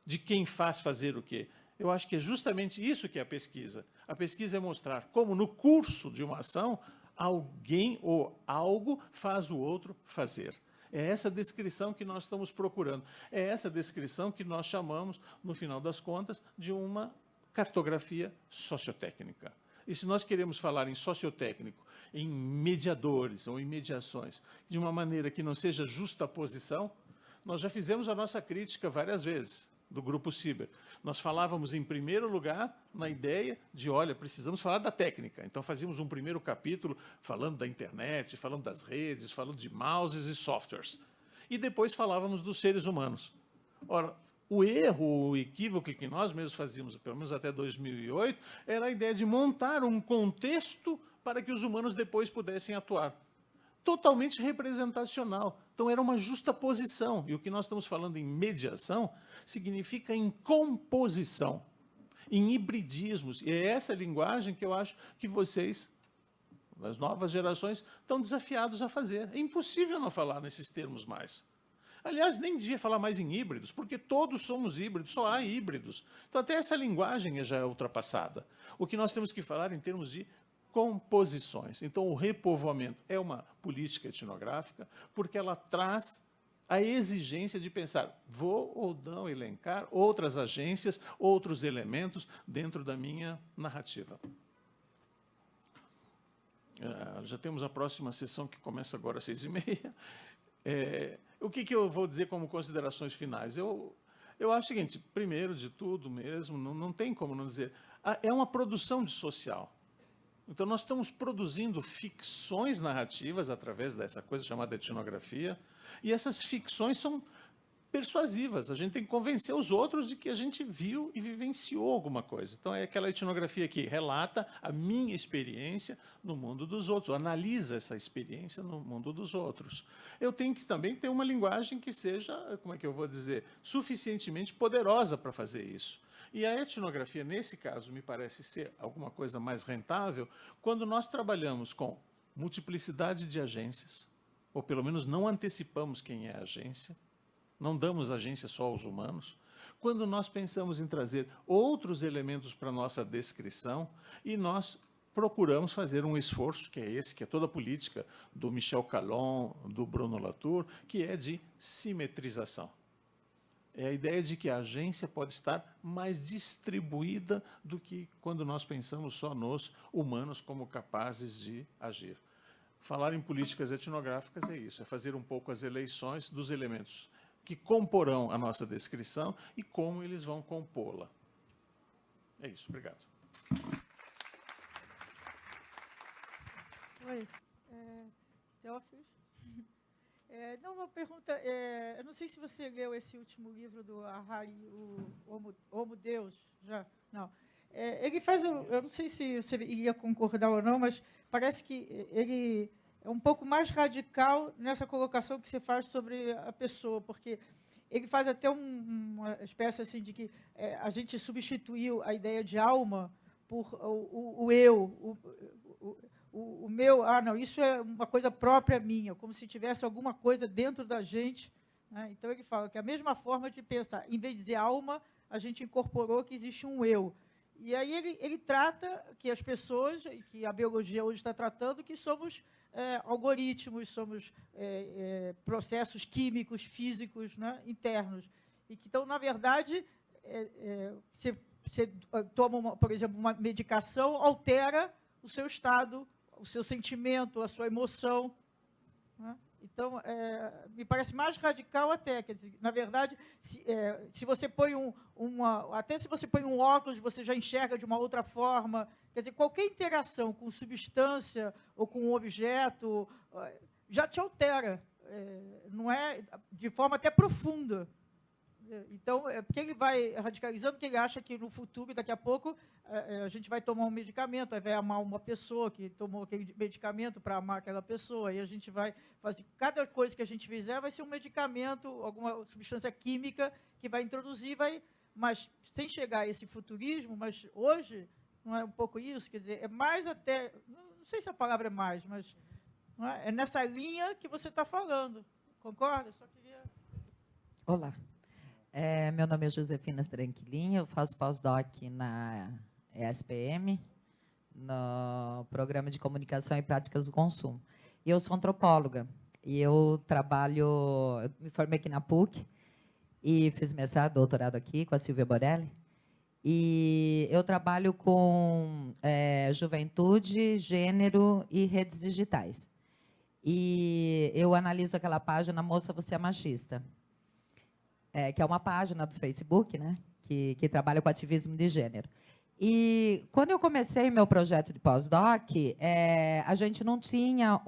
de quem faz fazer o quê. Eu acho que é justamente isso que é a pesquisa. A pesquisa é mostrar como, no curso de uma ação, alguém ou algo faz o outro fazer. É essa descrição que nós estamos procurando. É essa descrição que nós chamamos, no final das contas, de uma cartografia sociotécnica. E se nós queremos falar em sociotécnico, em mediadores ou em mediações, de uma maneira que não seja justaposição, nós já fizemos a nossa crítica várias vezes do Grupo Ciber. Nós falávamos, em primeiro lugar, na ideia de, olha, precisamos falar da técnica. Então, fazíamos um primeiro capítulo falando da internet, falando das redes, falando de mouses e softwares. E depois falávamos dos seres humanos. Ora, o erro, o equívoco que nós mesmos fazíamos, pelo menos até 2008, era a ideia de montar um contexto para que os humanos depois pudessem atuar. Totalmente representacional. Então, era uma justaposição. E o que nós estamos falando em mediação significa em composição, em hibridismos. E é essa linguagem que eu acho que vocês, as novas gerações, estão desafiados a fazer. É impossível não falar nesses termos mais. Aliás, nem devia falar mais em híbridos, porque todos somos híbridos, só há híbridos. Então, até essa linguagem já é ultrapassada. O que nós temos que falar em termos de composições. Então, o repovoamento é uma política etnográfica, porque ela traz a exigência de pensar, vou ou não elencar outras agências, outros elementos dentro da minha narrativa. Já temos a próxima sessão, que começa agora às 6h30. O que eu vou dizer como considerações finais? Eu acho o seguinte, primeiro de tudo mesmo, não tem como não dizer, é uma produção de social. Então, nós estamos produzindo ficções narrativas através dessa coisa chamada etnografia, e essas ficções são persuasivas. A gente tem que convencer os outros de que a gente viu e vivenciou alguma coisa. Então, é aquela etnografia que relata a minha experiência no mundo dos outros, analisa essa experiência no mundo dos outros. Eu tenho que também ter uma linguagem que seja, como é que eu vou dizer, suficientemente poderosa para fazer isso. E a etnografia, nesse caso, me parece ser alguma coisa mais rentável quando nós trabalhamos com multiplicidade de agências, ou pelo menos não antecipamos quem é a agência, não damos agência só aos humanos, quando nós pensamos em trazer outros elementos para a nossa descrição e nós procuramos fazer um esforço, que é esse, que é toda a política do Michel Calon, do Bruno Latour, que é de simetrização. É a ideia de que a agência pode estar mais distribuída do que quando nós pensamos só nos humanos como capazes de agir. Falar em políticas etnográficas é isso, é fazer um pouco as eleições dos elementos que comporão a nossa descrição e como eles vão compô-la. É isso, obrigado. Oi, Teófilos. Não, uma pergunta, eu não sei se você leu esse último livro do Harari, o Homo Deus, já? Não. Ele faz, eu não sei se você iria concordar ou não, mas parece que ele é um pouco mais radical nessa colocação que você faz sobre a pessoa, porque ele faz até uma espécie assim de que a gente substituiu a ideia de alma por o eu, o meu, não, isso é uma coisa própria minha, como se tivesse alguma coisa dentro da gente. Né? Então, ele fala que a mesma forma de pensar, em vez de dizer alma, a gente incorporou que existe um eu. E aí ele trata que as pessoas, que a biologia hoje está tratando, que somos algoritmos, somos processos químicos, físicos, né, internos. E que, então, na verdade, você toma, por exemplo, uma medicação, altera o seu estado, o seu sentimento, a sua emoção, né? Então, me parece mais radical até. Quer dizer, na verdade, se você põe até se você põe um óculos, você já enxerga de uma outra forma. Quer dizer, qualquer interação com substância ou com um objeto já te altera, não é de forma até profunda. Então, porque ele vai radicalizando, porque ele acha que no futuro, daqui a pouco, a gente vai tomar um medicamento, aí vai amar uma pessoa que tomou aquele medicamento para amar aquela pessoa, e a gente vai fazer, cada coisa que a gente fizer vai ser um medicamento, alguma substância química que vai introduzir, mas sem chegar a esse futurismo, mas hoje, não é um pouco isso? Quer dizer, é mais até, não sei se a palavra é mais, mas não é nessa linha que você está falando, concorda? Só queria... Olá. Meu nome é Josefina Tranquilinha, eu faço pós-doc na ESPM, no Programa de Comunicação e Práticas do Consumo. E eu sou antropóloga, e eu me formei aqui na PUC, e fiz mestrado, doutorado aqui com a Silvia Borelli, e eu trabalho com juventude, gênero e redes digitais. E eu analiso aquela página Moça, Você é Machista, que é uma página do Facebook, né, que trabalha com ativismo de gênero. E, quando eu comecei meu projeto de pós-doc, a gente não tinha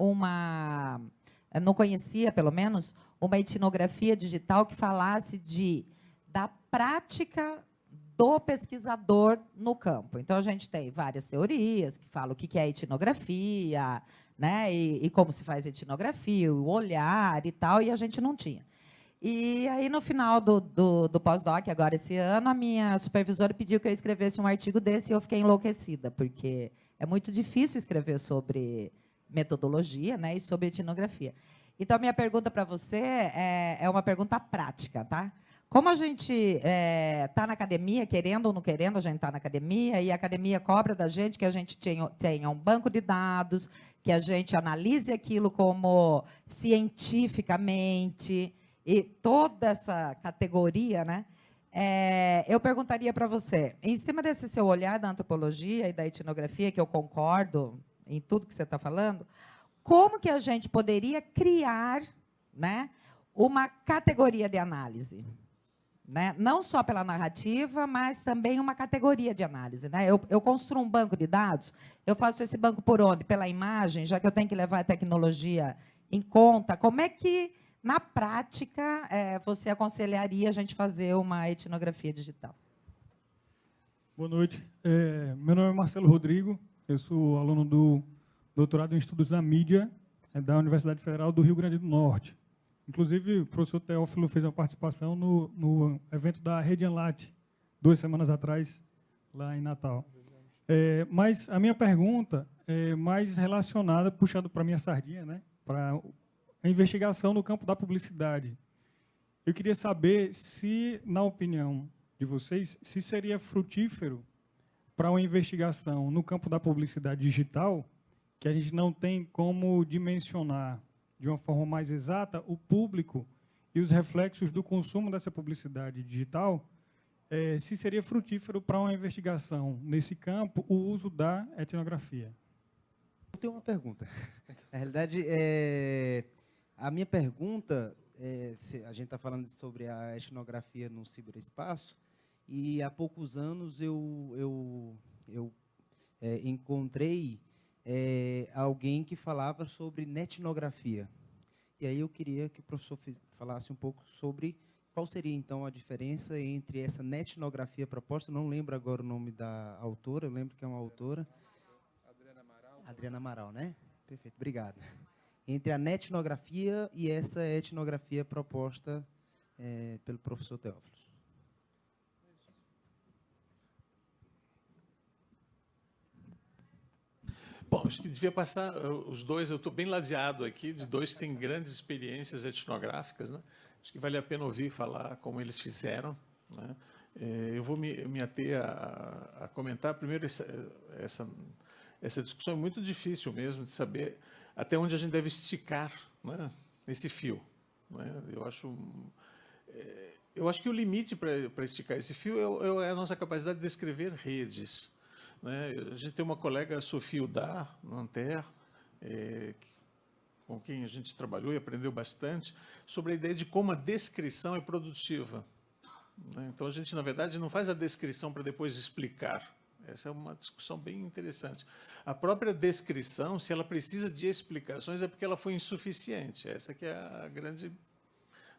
não conhecia, pelo menos, uma etnografia digital que falasse da prática do pesquisador no campo. Então, a gente tem várias teorias que falam o que é etnografia, né, e como se faz etnografia, o olhar e tal, e a gente não tinha. E aí, no final do pós-doc, agora esse ano, a minha supervisora pediu que eu escrevesse um artigo desse e eu fiquei enlouquecida, porque é muito difícil escrever sobre metodologia, né, e sobre etnografia. Então, a minha pergunta para você é uma pergunta prática, tá? Como a gente está na academia, querendo ou não querendo, a gente está na academia, e a academia cobra da gente que a gente tenha um banco de dados, que a gente analise aquilo como cientificamente, e toda essa categoria, né? Eu perguntaria para você, em cima desse seu olhar da antropologia e da etnografia, que eu concordo em tudo que você está falando, como que a gente poderia criar, né, uma categoria de análise? Né? Não só pela narrativa, mas também uma categoria de análise. Né? Eu construo um banco de dados, eu faço esse banco por onde? Pela imagem, já que eu tenho que levar a tecnologia em conta. Como é que, na prática, você aconselharia a gente fazer uma etnografia digital? Boa noite. Meu nome é Marcelo Rodrigo, eu sou aluno do doutorado em Estudos da Mídia da Universidade Federal do Rio Grande do Norte. Inclusive, o professor Teófilo fez uma participação no evento da Rede Anlat, 2 semanas atrás, lá em Natal. Mas a minha pergunta é mais relacionada, puxando para a minha sardinha, né, para a investigação no campo da publicidade. Eu queria saber se, na opinião de vocês, se seria frutífero para uma investigação no campo da publicidade digital, que a gente não tem como dimensionar de uma forma mais exata o público e os reflexos do consumo dessa publicidade digital, se seria frutífero para uma investigação nesse campo o uso da etnografia. Eu tenho uma pergunta. Na realidade, a minha pergunta, a gente está falando sobre a etnografia no ciberespaço, e há poucos anos eu encontrei alguém que falava sobre netnografia. E aí eu queria que o professor falasse um pouco sobre qual seria, então, a diferença entre essa netnografia proposta. Eu não lembro agora o nome da autora, eu lembro que é uma autora. Adriana Amaral, né? Perfeito, obrigado. Entre a netnografia e essa etnografia proposta pelo professor Teófilo. Bom, acho que devia passar os dois, eu estou bem ladeado aqui, de dois que têm grandes experiências etnográficas, né? Acho que vale a pena ouvir falar como eles fizeram, né? Eu vou me ater a comentar primeiro essa discussão é muito difícil mesmo de saber até onde a gente deve esticar, né, esse fio. Né? Eu acho que o limite para esticar esse fio é a nossa capacidade de descrever redes. Né? A gente tem uma colega, Sophie Udar, no Nanterre, com quem a gente trabalhou e aprendeu bastante, sobre a ideia de como a descrição é produtiva. Né? Então, a gente, na verdade, não faz a descrição para depois explicar. Essa é uma discussão bem interessante. A própria descrição, se ela precisa de explicações, é porque ela foi insuficiente. Essa que é a grande,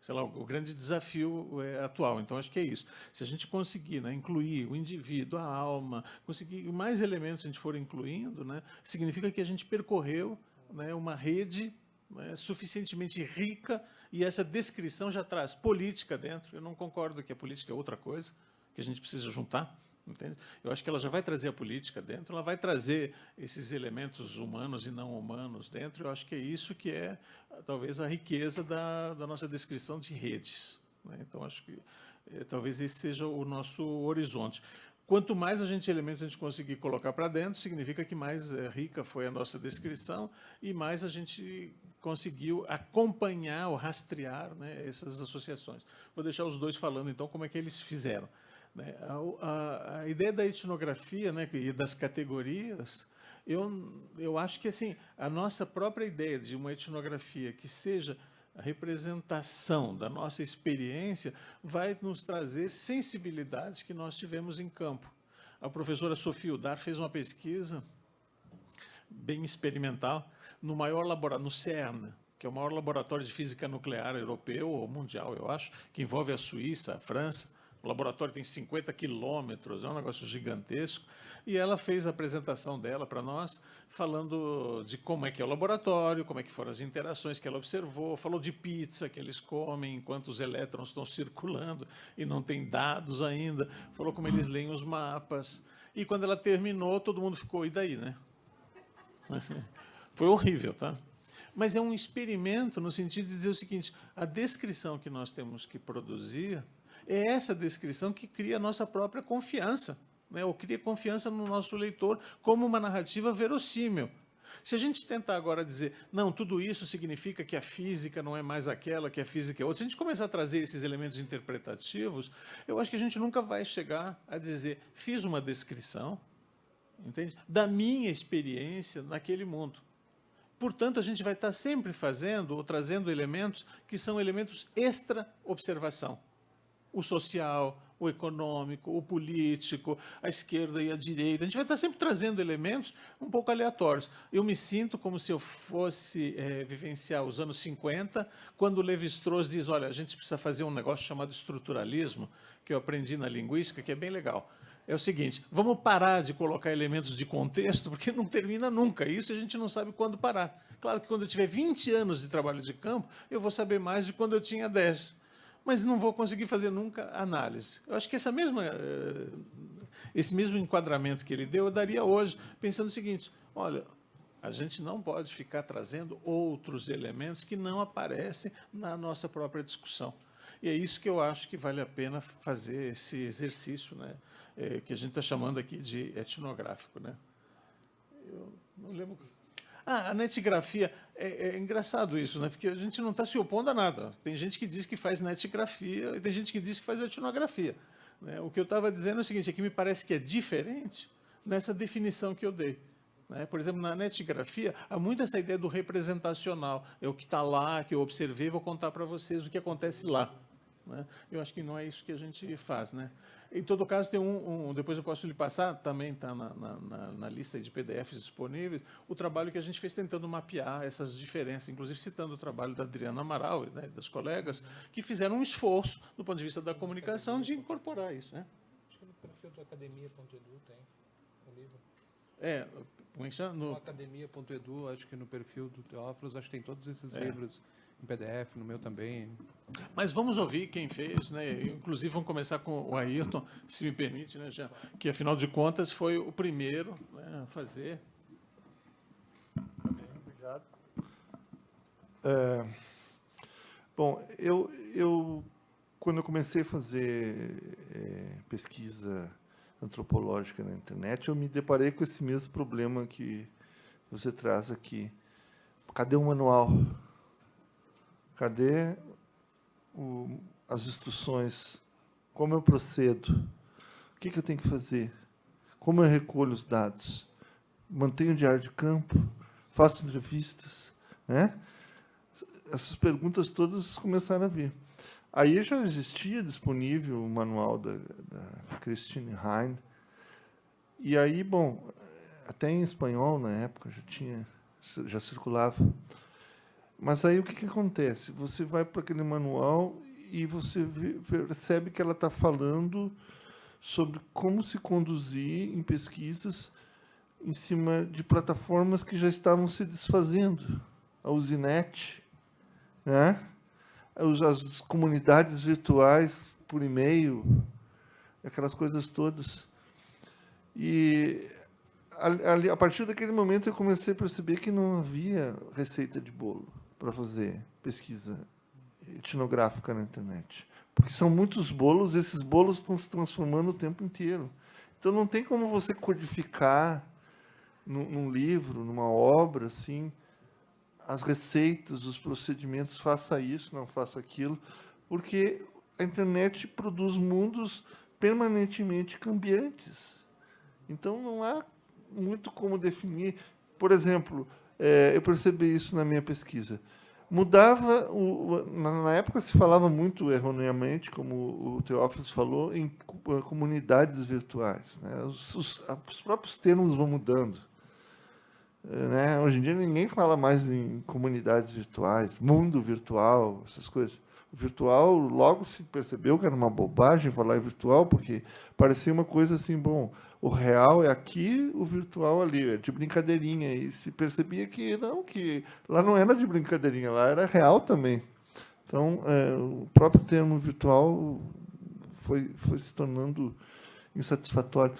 sei lá, o grande desafio atual. Então, acho que é isso. Se a gente conseguir, né, incluir o indivíduo, a alma, conseguir mais elementos a gente for incluindo, né, significa que a gente percorreu, né, uma rede, né, suficientemente rica, e essa descrição já traz política dentro. Eu não concordo que a política é outra coisa, que a gente precisa juntar. Entende? Eu acho que ela já vai trazer a política dentro, ela vai trazer esses elementos humanos e não humanos dentro. Eu acho que é isso que é, talvez, a riqueza da nossa descrição de redes. Né? Então, acho que talvez esse seja o nosso horizonte. Quanto mais elementos a gente conseguir colocar para dentro, significa que mais rica foi a nossa descrição e mais a gente conseguiu acompanhar ou rastrear, né, essas associações. Vou deixar os dois falando, então, como é que eles fizeram. A ideia da etnografia, né, e das categorias, eu acho que assim, a nossa própria ideia de uma etnografia que seja a representação da nossa experiência vai nos trazer sensibilidades que nós tivemos em campo. A professora Sophie Udar fez uma pesquisa bem experimental no maior laboratório, no CERN, que é o maior laboratório de física nuclear europeu ou mundial, eu acho, que envolve a Suíça, a França. O laboratório tem 50 quilômetros, é um negócio gigantesco. E ela fez a apresentação dela para nós, falando de como é que é o laboratório, como é que foram as interações que ela observou, falou de pizza que eles comem enquanto os elétrons estão circulando e não tem dados ainda, falou como eles leem os mapas. E quando ela terminou, todo mundo ficou, e daí, né? Foi horrível, tá? Mas é um experimento no sentido de dizer o seguinte, a descrição que nós temos que produzir é essa descrição que cria a nossa própria confiança, né? Ou cria confiança no nosso leitor como uma narrativa verossímil. Se a gente tentar agora dizer, não, tudo isso significa que a física não é mais aquela, que a física é outra, se a gente começar a trazer esses elementos interpretativos, eu acho que a gente nunca vai chegar a dizer, fiz uma descrição, entende? Da minha experiência naquele mundo. Portanto, a gente vai estar sempre fazendo ou trazendo elementos que são elementos extra-observação. O social, o econômico, o político, a esquerda e a direita. A gente vai estar sempre trazendo elementos um pouco aleatórios. Eu me sinto como se eu fosse vivenciar os anos 50, quando o Lévi-Strauss diz, olha, a gente precisa fazer um negócio chamado estruturalismo, que eu aprendi na linguística, que é bem legal. É o seguinte, vamos parar de colocar elementos de contexto, porque não termina nunca. Isso a gente não sabe quando parar. Claro que quando eu tiver 20 anos de trabalho de campo, eu vou saber mais de quando eu tinha 10. Mas não vou conseguir fazer nunca análise. Eu acho que esse mesmo enquadramento que ele deu, eu daria hoje, pensando o seguinte, olha, a gente não pode ficar trazendo outros elementos que não aparecem na nossa própria discussão. E é isso que eu acho que vale a pena fazer esse exercício, né, que a gente está chamando aqui de etnográfico. Né? Eu não lembro... a netgrafia, é engraçado isso, né? Porque a gente não está se opondo a nada. Tem gente que diz que faz netgrafia e tem gente que diz que faz etnografia. Né? O que eu estava dizendo é o seguinte, é que me parece que é diferente nessa definição que eu dei. Né? Por exemplo, na netgrafia, há muito essa ideia do representacional. É o que está lá, que eu observei, vou contar para vocês o que acontece lá. Né? Eu acho que não é isso que a gente faz. Né? Em todo caso, tem depois eu posso lhe passar, também está na lista de PDFs disponíveis, o trabalho que a gente fez tentando mapear essas diferenças, inclusive citando o trabalho da Adriana Amaral e, né, das colegas, que fizeram um esforço, do ponto de vista da comunicação, de incorporar isso. Né? Acho que no perfil do academia.edu tem o livro. Como é que chama? No academia.edu, acho que no perfil do Teófilos, acho que tem todos esses livros em PDF, no meu também. Mas vamos ouvir quem fez, né? Inclusive vamos começar com o Ayrton, se me permite, né, já, que afinal de contas foi o primeiro, né, a fazer. Obrigado. Bom, eu quando eu comecei a fazer pesquisa antropológica na internet, eu me deparei com esse mesmo problema que você traz aqui. Cadê o manual? Cadê as instruções? Como eu procedo? O que eu tenho que fazer? Como eu recolho os dados? Mantenho o diário de campo? Faço entrevistas? Né? Essas perguntas todas começaram a vir. Aí já existia disponível o manual da Christine Hein. E aí, bom, até em espanhol, na época, já circulava. Mas aí o que acontece? Você vai para aquele manual e você percebe que ela está falando sobre como se conduzir em pesquisas em cima de plataformas que já estavam se desfazendo. A Usenet, né? As comunidades virtuais por e-mail, aquelas coisas todas. E a partir daquele momento eu comecei a perceber que não havia receita de bolo para fazer pesquisa etnográfica na internet. Porque são muitos bolos, esses bolos estão se transformando o tempo inteiro. Então, não tem como você codificar num livro, numa obra, assim, as receitas, os procedimentos, faça isso, não faça aquilo, porque a internet produz mundos permanentemente cambiantes. Então, não há muito como definir. Por exemplo, eu percebi isso na minha pesquisa. Mudava, na época se falava muito erroneamente, como o Teófilos falou, em comunidades virtuais. Né? Os próprios termos vão mudando. Né? Hoje em dia ninguém fala mais em comunidades virtuais, mundo virtual, essas coisas. O virtual logo se percebeu que era uma bobagem falar em virtual, porque parecia uma coisa assim, bom, o real é aqui, o virtual ali, é de brincadeirinha. E se percebia que não, que lá não era de brincadeirinha, lá era real também. Então, o próprio termo virtual foi se tornando insatisfatório.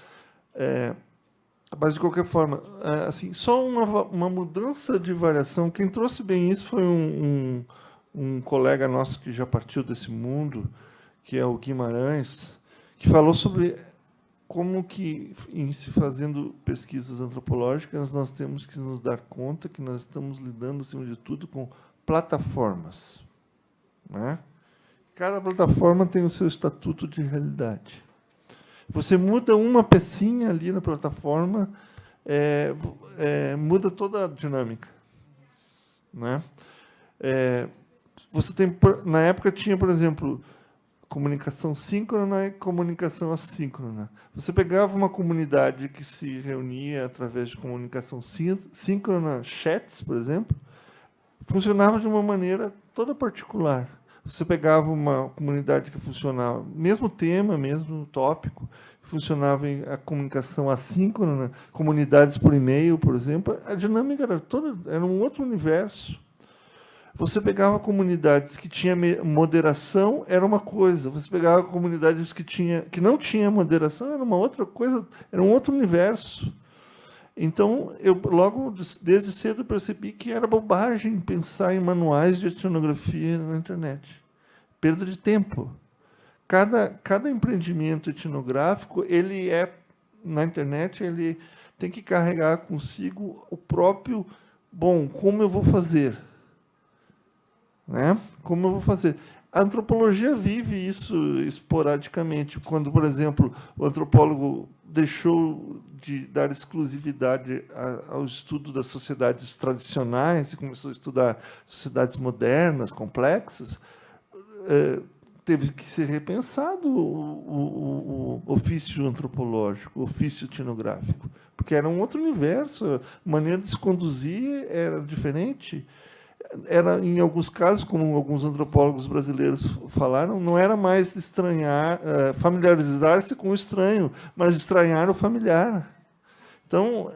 Mas, de qualquer forma, assim, só uma mudança de variação. Quem trouxe bem isso foi um colega nosso que já partiu desse mundo, que é o Guimarães, que falou sobre como que, em se fazendo pesquisas antropológicas, nós temos que nos dar conta que nós estamos lidando, acima de tudo, com plataformas. Né? Cada plataforma tem o seu estatuto de realidade. Você muda uma pecinha ali na plataforma, muda toda a dinâmica. Né? Você tem, na época tinha, por exemplo, comunicação síncrona e comunicação assíncrona. Você pegava uma comunidade que se reunia através de comunicação síncrona, chats, por exemplo, funcionava de uma maneira toda particular. Você pegava uma comunidade que funcionava, mesmo tema, mesmo tópico, funcionava em a comunicação assíncrona, comunidades por e-mail, por exemplo, a dinâmica era um outro universo. Você pegava comunidades que tinham moderação, era uma coisa. Você pegava comunidades que não tinha moderação, era uma outra coisa, era um outro universo. Então, eu logo, desde cedo, percebi que era bobagem pensar em manuais de etnografia na internet. Perda de tempo. Cada empreendimento etnográfico, na internet, ele tem que carregar consigo o próprio, como eu vou fazer? Né? Como eu vou fazer? A antropologia vive isso esporadicamente. Quando, por exemplo, o antropólogo deixou de dar exclusividade ao estudo das sociedades tradicionais e começou a estudar sociedades modernas, complexas, teve que ser repensado o ofício antropológico, o ofício etnográfico, porque era um outro universo, a maneira de se conduzir era diferente. Era, em alguns casos, como alguns antropólogos brasileiros falaram, não era mais familiarizar-se com o estranho, mas estranhar o familiar. Então,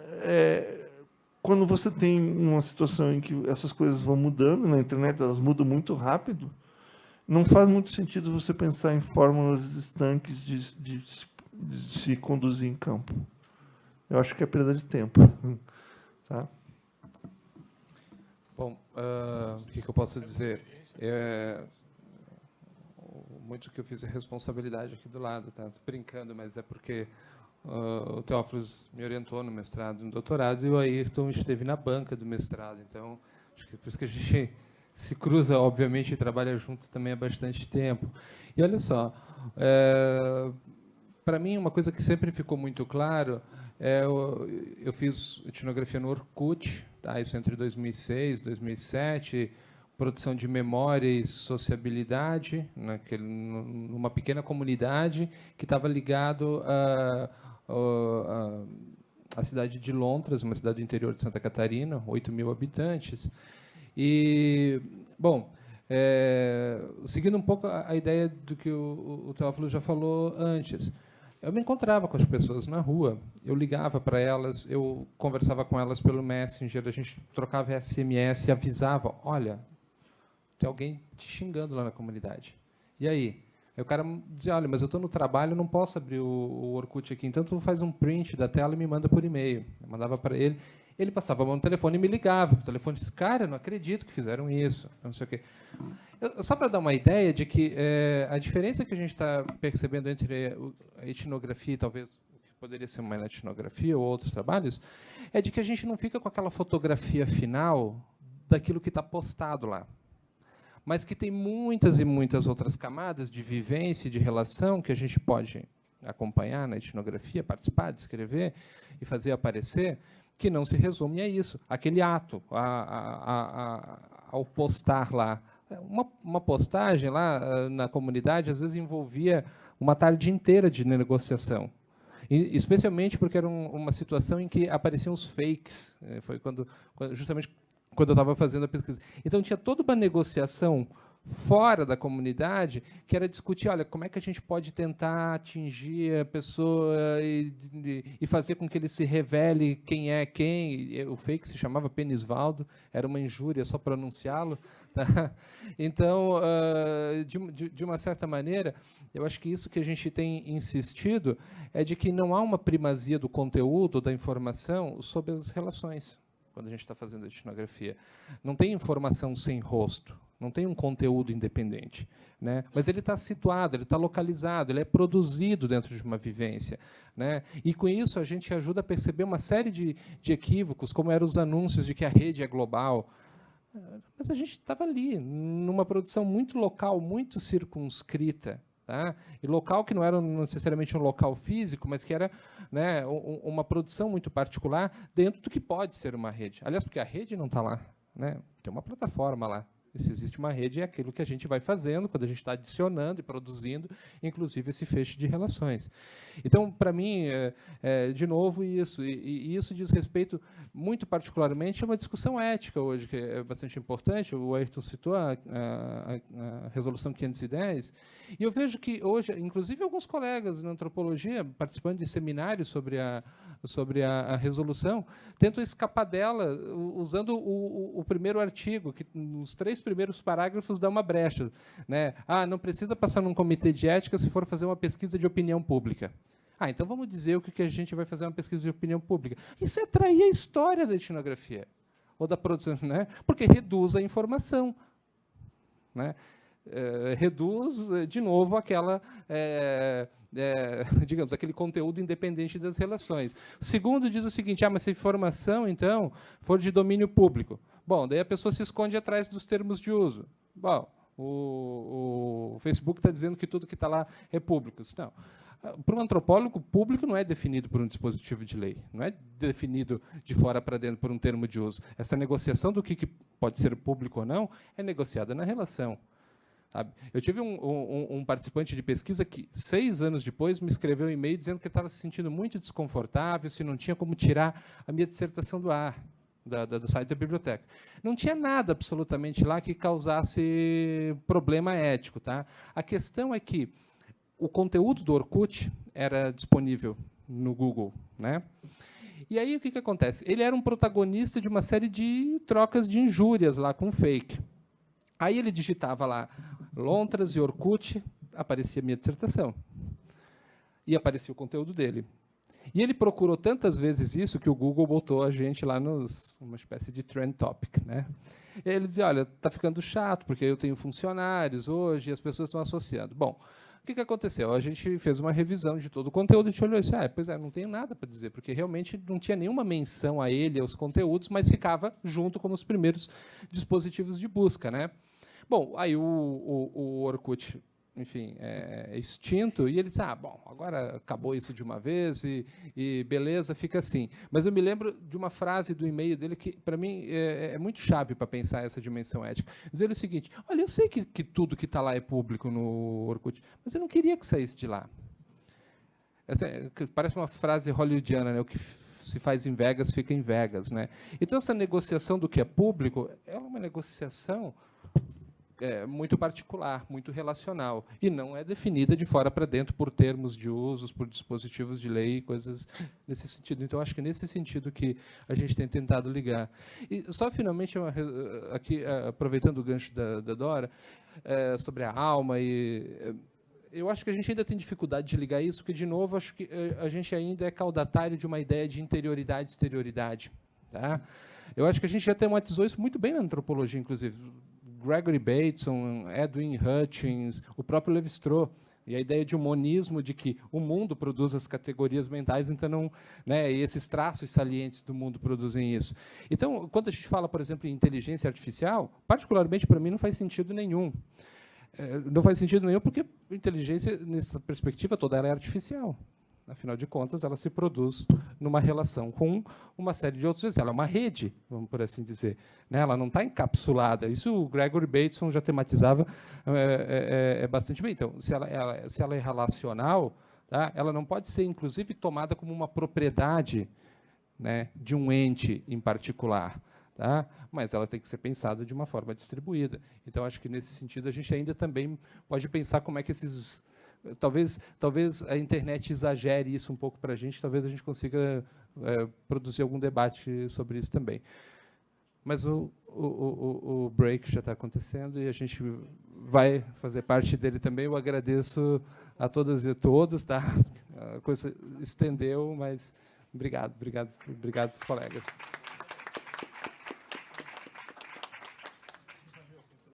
quando você tem uma situação em que essas coisas vão mudando, na internet elas mudam muito rápido, não faz muito sentido você pensar em fórmulas estanques de se conduzir em campo. Eu acho que é perda de tempo. Tá? Bom, o que eu posso dizer? Muito que eu fiz é responsabilidade aqui do lado, tá? Tô brincando, mas é porque o Teófilos me orientou no mestrado e no doutorado, e o Ayrton esteve na banca do mestrado. Então, Acho que por isso que a gente se cruza, obviamente, e trabalha junto também há bastante tempo. E olha só, para mim, uma coisa que sempre ficou muito claro eu fiz etnografia no Orkut, tá? Isso entre 2006 e 2007, produção de memória e sociabilidade, numa pequena comunidade que estava ligado à cidade de Lontras, uma cidade do interior de Santa Catarina, 8.000 habitantes. E, bom, seguindo um pouco a ideia do que o Teófilo já falou antes, eu me encontrava com as pessoas na rua, eu ligava para elas, eu conversava com elas pelo Messenger, a gente trocava SMS, avisava, olha, tem alguém te xingando lá na comunidade. E aí? Aí o cara dizia, olha, mas eu estou no trabalho, não posso abrir o Orkut aqui, então tu faz um print da tela e me manda por e-mail. Eu mandava para ele, ele passava a mão no telefone e me ligava. O telefone disse, cara, eu não acredito que fizeram isso, não sei o quê. Só para dar uma ideia de que a diferença que a gente está percebendo entre a etnografia e talvez o que poderia ser uma etnografia ou outros trabalhos, é de que a gente não fica com aquela fotografia final daquilo que está postado lá, mas que tem muitas e muitas outras camadas de vivência e de relação que a gente pode acompanhar na etnografia, participar, descrever e fazer aparecer, que não se resume a isso, aquele ato, ao postar lá. Uma postagem lá na comunidade, às vezes, envolvia uma tarde inteira de negociação, e, especialmente porque era uma situação em que apareciam os fakes, foi justamente quando eu estava fazendo a pesquisa. Então, tinha toda uma negociação fora da comunidade que era discutir, olha, como é que a gente pode tentar atingir a pessoa e fazer com que ele se revele quem é quem. O fake se chamava Penisvaldo, era uma injúria só pronunciá-lo. Tá? Então, de uma certa maneira, eu acho que isso que a gente tem insistido é de que não há uma primazia do conteúdo, da informação, sobre as relações, quando a gente está fazendo etnografia. Não tem informação sem rosto, não tem um conteúdo independente, né? Mas ele está situado, ele está localizado, ele é produzido dentro de uma vivência, né? E, com isso, a gente ajuda a perceber uma série de equívocos, como eram os anúncios de que a rede é global. Mas a gente estava ali, numa produção muito local, muito circunscrita, tá? E local que não era necessariamente um local físico, mas que era, né, uma produção muito particular dentro do que pode ser uma rede. Aliás, porque a rede não está lá, né? Tem uma plataforma lá. E se existe uma rede, é aquilo que a gente vai fazendo, quando a gente está adicionando e produzindo, inclusive, esse feixe de relações. Então, para mim, de novo, isso. E isso diz respeito, muito particularmente, a uma discussão ética hoje, que é bastante importante. O Ayrton citou a Resolução 510. E eu vejo que hoje, inclusive, alguns colegas na antropologia, participando de seminários sobre a resolução, tentam escapar dela usando o primeiro artigo, que nos 3 primeiros parágrafos dá uma brecha, né? Não precisa passar num comitê de ética se for fazer uma pesquisa de opinião pública. Então vamos dizer o que a gente vai fazer uma pesquisa de opinião pública. Isso é trair a história da etnografia, ou da produção, né? Porque reduz a informação, né? Reduz, de novo, aquela... digamos, aquele conteúdo independente das relações. O segundo diz o seguinte, mas se a informação, então, for de domínio público, bom, daí a pessoa se esconde atrás dos termos de uso. Bom, o Facebook está dizendo que tudo que está lá é público. Não. Para um antropólogo, público não é definido por um dispositivo de lei, não é definido de fora para dentro por um termo de uso. Essa negociação do que pode ser público ou não é negociada na relação. Sabe? Eu tive um participante de pesquisa que, 6 anos depois, me escreveu um e-mail dizendo que estava se sentindo muito desconfortável, se não tinha como tirar a minha dissertação do ar, do site da biblioteca. Não tinha nada, absolutamente, lá que causasse problema ético. Tá? A questão é que o conteúdo do Orkut era disponível no Google, né? E aí, o que acontece? Ele era um protagonista de uma série de trocas de injúrias lá com fake. Aí ele digitava lá Lontras e Orkut, aparecia a minha dissertação. E aparecia o conteúdo dele. E ele procurou tantas vezes isso que o Google botou a gente lá uma espécie de trend topic, né? E ele dizia, olha, está ficando chato, porque eu tenho funcionários hoje e as pessoas estão associando. Bom, O que aconteceu? A gente fez uma revisão de todo o conteúdo, a gente olhou e disse, pois é, não tenho nada para dizer, porque realmente não tinha nenhuma menção a ele, aos conteúdos, mas ficava junto como os primeiros dispositivos de busca, né? Bom, aí o Orkut, enfim, é extinto, e ele disse, bom, agora acabou isso de uma vez, e beleza, fica assim. Mas eu me lembro de uma frase do e-mail dele que, para mim, é muito chave para pensar essa dimensão ética. Dizer o seguinte, olha, eu sei que tudo que está lá é público no Orkut, mas eu não queria que saísse de lá. Essa parece uma frase hollywoodiana, né? O que se faz em Vegas, fica em Vegas, né? Então, essa negociação do que é público é uma negociação muito particular, muito relacional, e não é definida de fora para dentro por termos de usos, por dispositivos de lei, coisas nesse sentido. Então, acho que é nesse sentido que a gente tem tentado ligar. E só, finalmente, aqui, aproveitando o gancho da Dora, sobre a alma, eu acho que a gente ainda tem dificuldade de ligar isso, porque, de novo, acho que a gente ainda é caudatário de uma ideia de interioridade e exterioridade. Tá? Eu acho que a gente já tematizou isso muito bem na antropologia, inclusive. Gregory Bateson, Edwin Hutchins, o próprio Lévi-Strauss, e a ideia de um monismo, de que o mundo produz as categorias mentais, então não, né, e esses traços salientes do mundo produzem isso. Então, quando a gente fala, por exemplo, em inteligência artificial, particularmente para mim não faz sentido nenhum. Não faz sentido nenhum porque a inteligência, nessa perspectiva toda, ela é artificial. Afinal de contas, ela se produz numa relação com uma série de outros. Ela é uma rede, vamos por assim dizer. Né? Ela não está encapsulada. Isso o Gregory Bateson já tematizava bastante bem. Então, se ela é relacional, tá? Ela não pode ser, inclusive, tomada como uma propriedade, né, de um ente em particular. Tá? Mas ela tem que ser pensada de uma forma distribuída. Então, acho que, nesse sentido, a gente ainda também pode pensar como é que esses... Talvez a internet exagere isso um pouco para a gente, talvez a gente consiga produzir algum debate sobre isso também. Mas o break já está acontecendo e a gente vai fazer parte dele também. Eu agradeço a todas e todos. Tá? A coisa estendeu, mas obrigado, colegas.